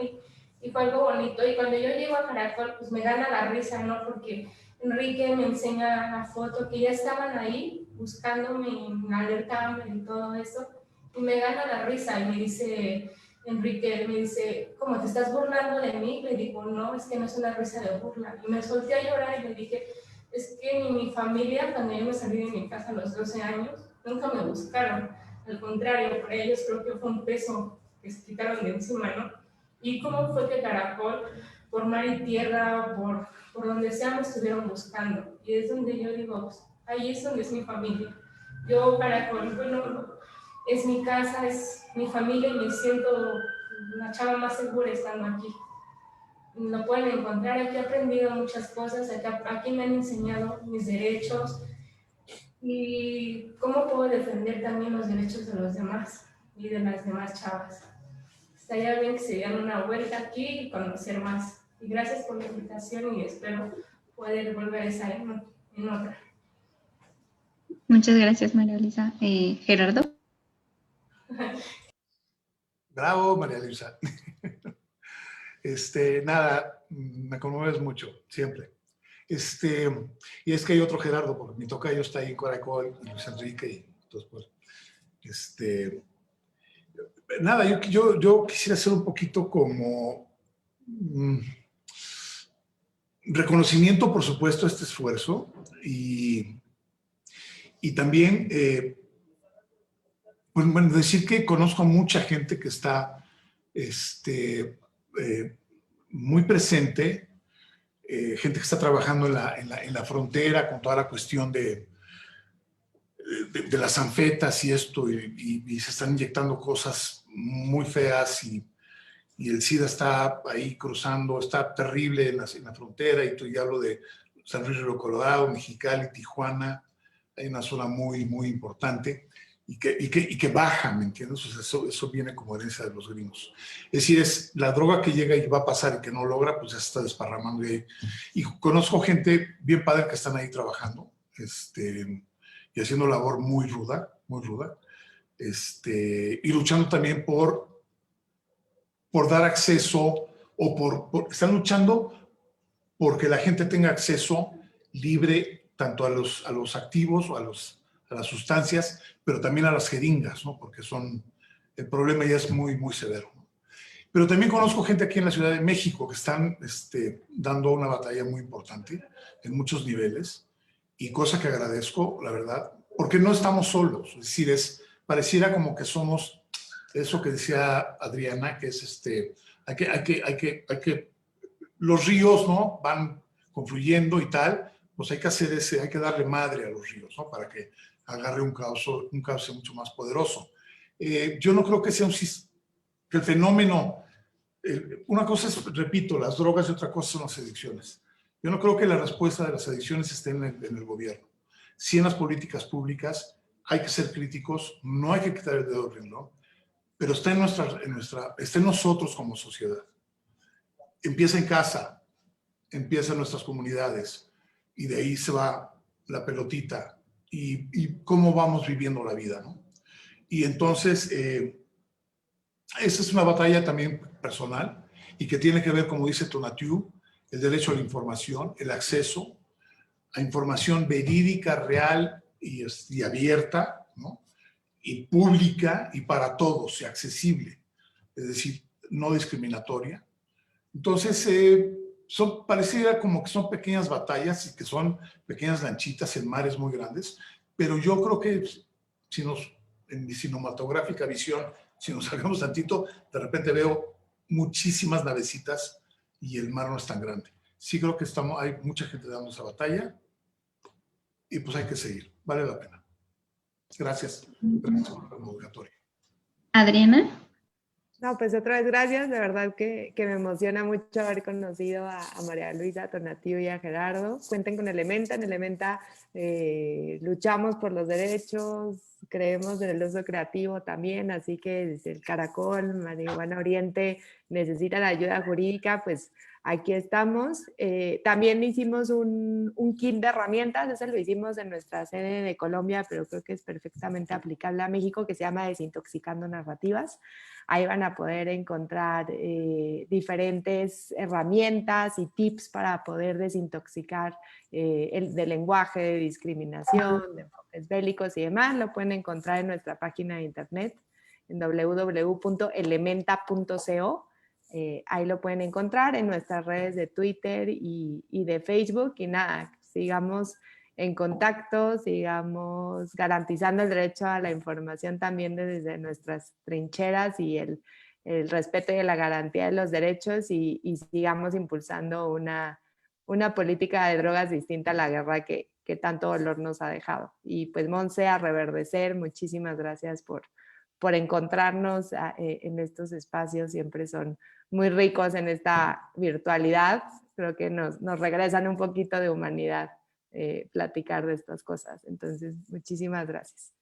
Speaker 5: Y fue algo bonito. Y cuando yo llego a Caracol, pues me gana la risa, ¿no? Porque Enrique me enseña la foto que ya estaban ahí buscándome, alertándome y todo eso. Y me gana la risa y me dice, Enrique me dice, ¿cómo te estás burlando de mí? Le digo, no, es que no es una risa de burla. Y me solté a llorar y le dije, es que ni mi familia, cuando yo me salí de mi casa a los 12 años, nunca me buscaron. Al contrario, para ellos creo que fue un peso que se quitaron de encima, ¿no? Y cómo fue que Caracol, por mar y tierra, por donde sea, me estuvieron buscando. Y es donde yo digo, pues, ahí es donde es mi familia. Yo, Caracol, bueno, es mi casa, es mi familia y me siento la chava más segura estando aquí. Lo pueden encontrar, aquí he aprendido muchas cosas, aquí me han enseñado mis derechos y cómo puedo defender también los derechos de los demás y de las demás chavas. Estaría bien que se dieran una vuelta aquí y conocer más. Y gracias por la invitación y espero poder volver a estar en otra.
Speaker 1: Muchas gracias, María Luisa. Gerardo.
Speaker 3: Bravo, María Luisa. Nada, me conmueves mucho, siempre. Y es que hay otro Gerardo, porque mi tocayo está ahí en Caracol, y Luis Enrique, y entonces, pues, nada, yo quisiera hacer un poquito como reconocimiento, por supuesto, a este esfuerzo, y también, pues, bueno, decir que conozco a mucha gente que está, muy presente, gente que está trabajando en la frontera con toda la cuestión de las anfetas y esto, y se están inyectando cosas muy feas y el SIDA está ahí cruzando, está terrible en la frontera, y ya hablo de San Luis Río Colorado, Mexicali, Tijuana, hay una zona muy, muy importante y que baja, ¿me entiendes? O sea, eso viene como herencia de los gringos. Es decir, es la droga que llega y va a pasar y que no logra, pues ya se está desparramando. Y conozco gente bien padre que están ahí trabajando y haciendo labor muy ruda, y luchando también por dar acceso están luchando porque la gente tenga acceso libre tanto a los activos o a las sustancias, pero también a las jeringas, ¿no? Porque el problema ya es muy, muy severo, ¿no? Pero también conozco gente aquí en la Ciudad de México que están dando una batalla muy importante en muchos niveles, y cosa que agradezco, la verdad, porque no estamos solos. Es decir, pareciera como que somos eso que decía Adriana, que es hay que los ríos, ¿no? Van confluyendo y tal, pues hay que darle madre a los ríos, ¿no? Para que agarre un cauce mucho más poderoso. Yo no creo que sea que el fenómeno, una cosa es, repito, las drogas y otra cosa son las adicciones. Yo no creo que la respuesta de las adicciones esté en el gobierno. Sí, en las políticas públicas hay que ser críticos, no hay que quitar el dedo del renglón, pero está está en nosotros como sociedad. Empieza en casa, empieza en nuestras comunidades, y de ahí se va la pelotita y cómo vamos viviendo la vida, ¿no? Y entonces, esa es una batalla también personal y que tiene que ver, como dice Tonatiuh, el derecho a la información, el acceso a información verídica, real y abierta, ¿no? Y pública y para todos, y accesible, es decir, no discriminatoria. Entonces, pareciera como que son pequeñas batallas y que son pequeñas lanchitas en mares muy grandes, pero yo creo que en mi cinematográfica visión, si nos salgamos tantito, de repente veo muchísimas navecitas y el mar no es tan grande. Sí creo que hay mucha gente dando esa batalla y pues hay que seguir, vale la pena. Gracias. Gracias por la convocatoria.
Speaker 1: Adriana.
Speaker 2: No, pues otra vez gracias, de verdad que me emociona mucho haber conocido a María Luisa, a Tonatiuh y a Gerardo. Cuenten con Elementa, en Elementa luchamos por los derechos, creemos en el uso creativo también, así que desde el Caracol, Marihuana Oriente necesita la ayuda jurídica, pues aquí estamos. También hicimos un kit de herramientas, ese lo hicimos en nuestra sede de Colombia, pero creo que es perfectamente aplicable a México, que se llama Desintoxicando Narrativas. Ahí van a poder encontrar diferentes herramientas y tips para poder desintoxicar del lenguaje, de discriminación, de enfoques bélicos y demás. Lo pueden encontrar en nuestra página de internet en www.elementa.co. Ahí lo pueden encontrar en nuestras redes de Twitter y de Facebook. Y nada, sigamos en contacto, sigamos garantizando el derecho a la información también desde nuestras trincheras y el respeto y la garantía de los derechos y sigamos impulsando una política de drogas distinta a la guerra que tanto dolor nos ha dejado. Y pues Monse, a reverdecer, muchísimas gracias por encontrarnos en estos espacios, siempre son muy ricos en esta virtualidad, creo que nos regresan un poquito de humanidad. Platicar de estas cosas. Entonces, muchísimas gracias.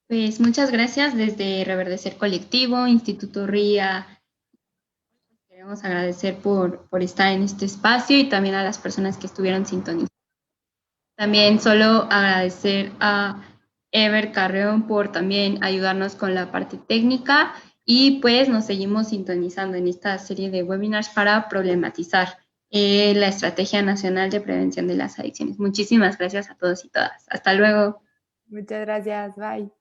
Speaker 1: Pues muchas gracias desde Reverdecer Colectivo, Instituto RIA. Queremos agradecer por estar en este espacio y también a las personas que estuvieron sintonizando. También solo agradecer a Ever Carreón por también ayudarnos con la parte técnica y pues nos seguimos sintonizando en esta serie de webinars para problematizar la Estrategia Nacional de Prevención de las Adicciones. Muchísimas gracias a todos y todas. Hasta luego.
Speaker 2: Muchas gracias. Bye.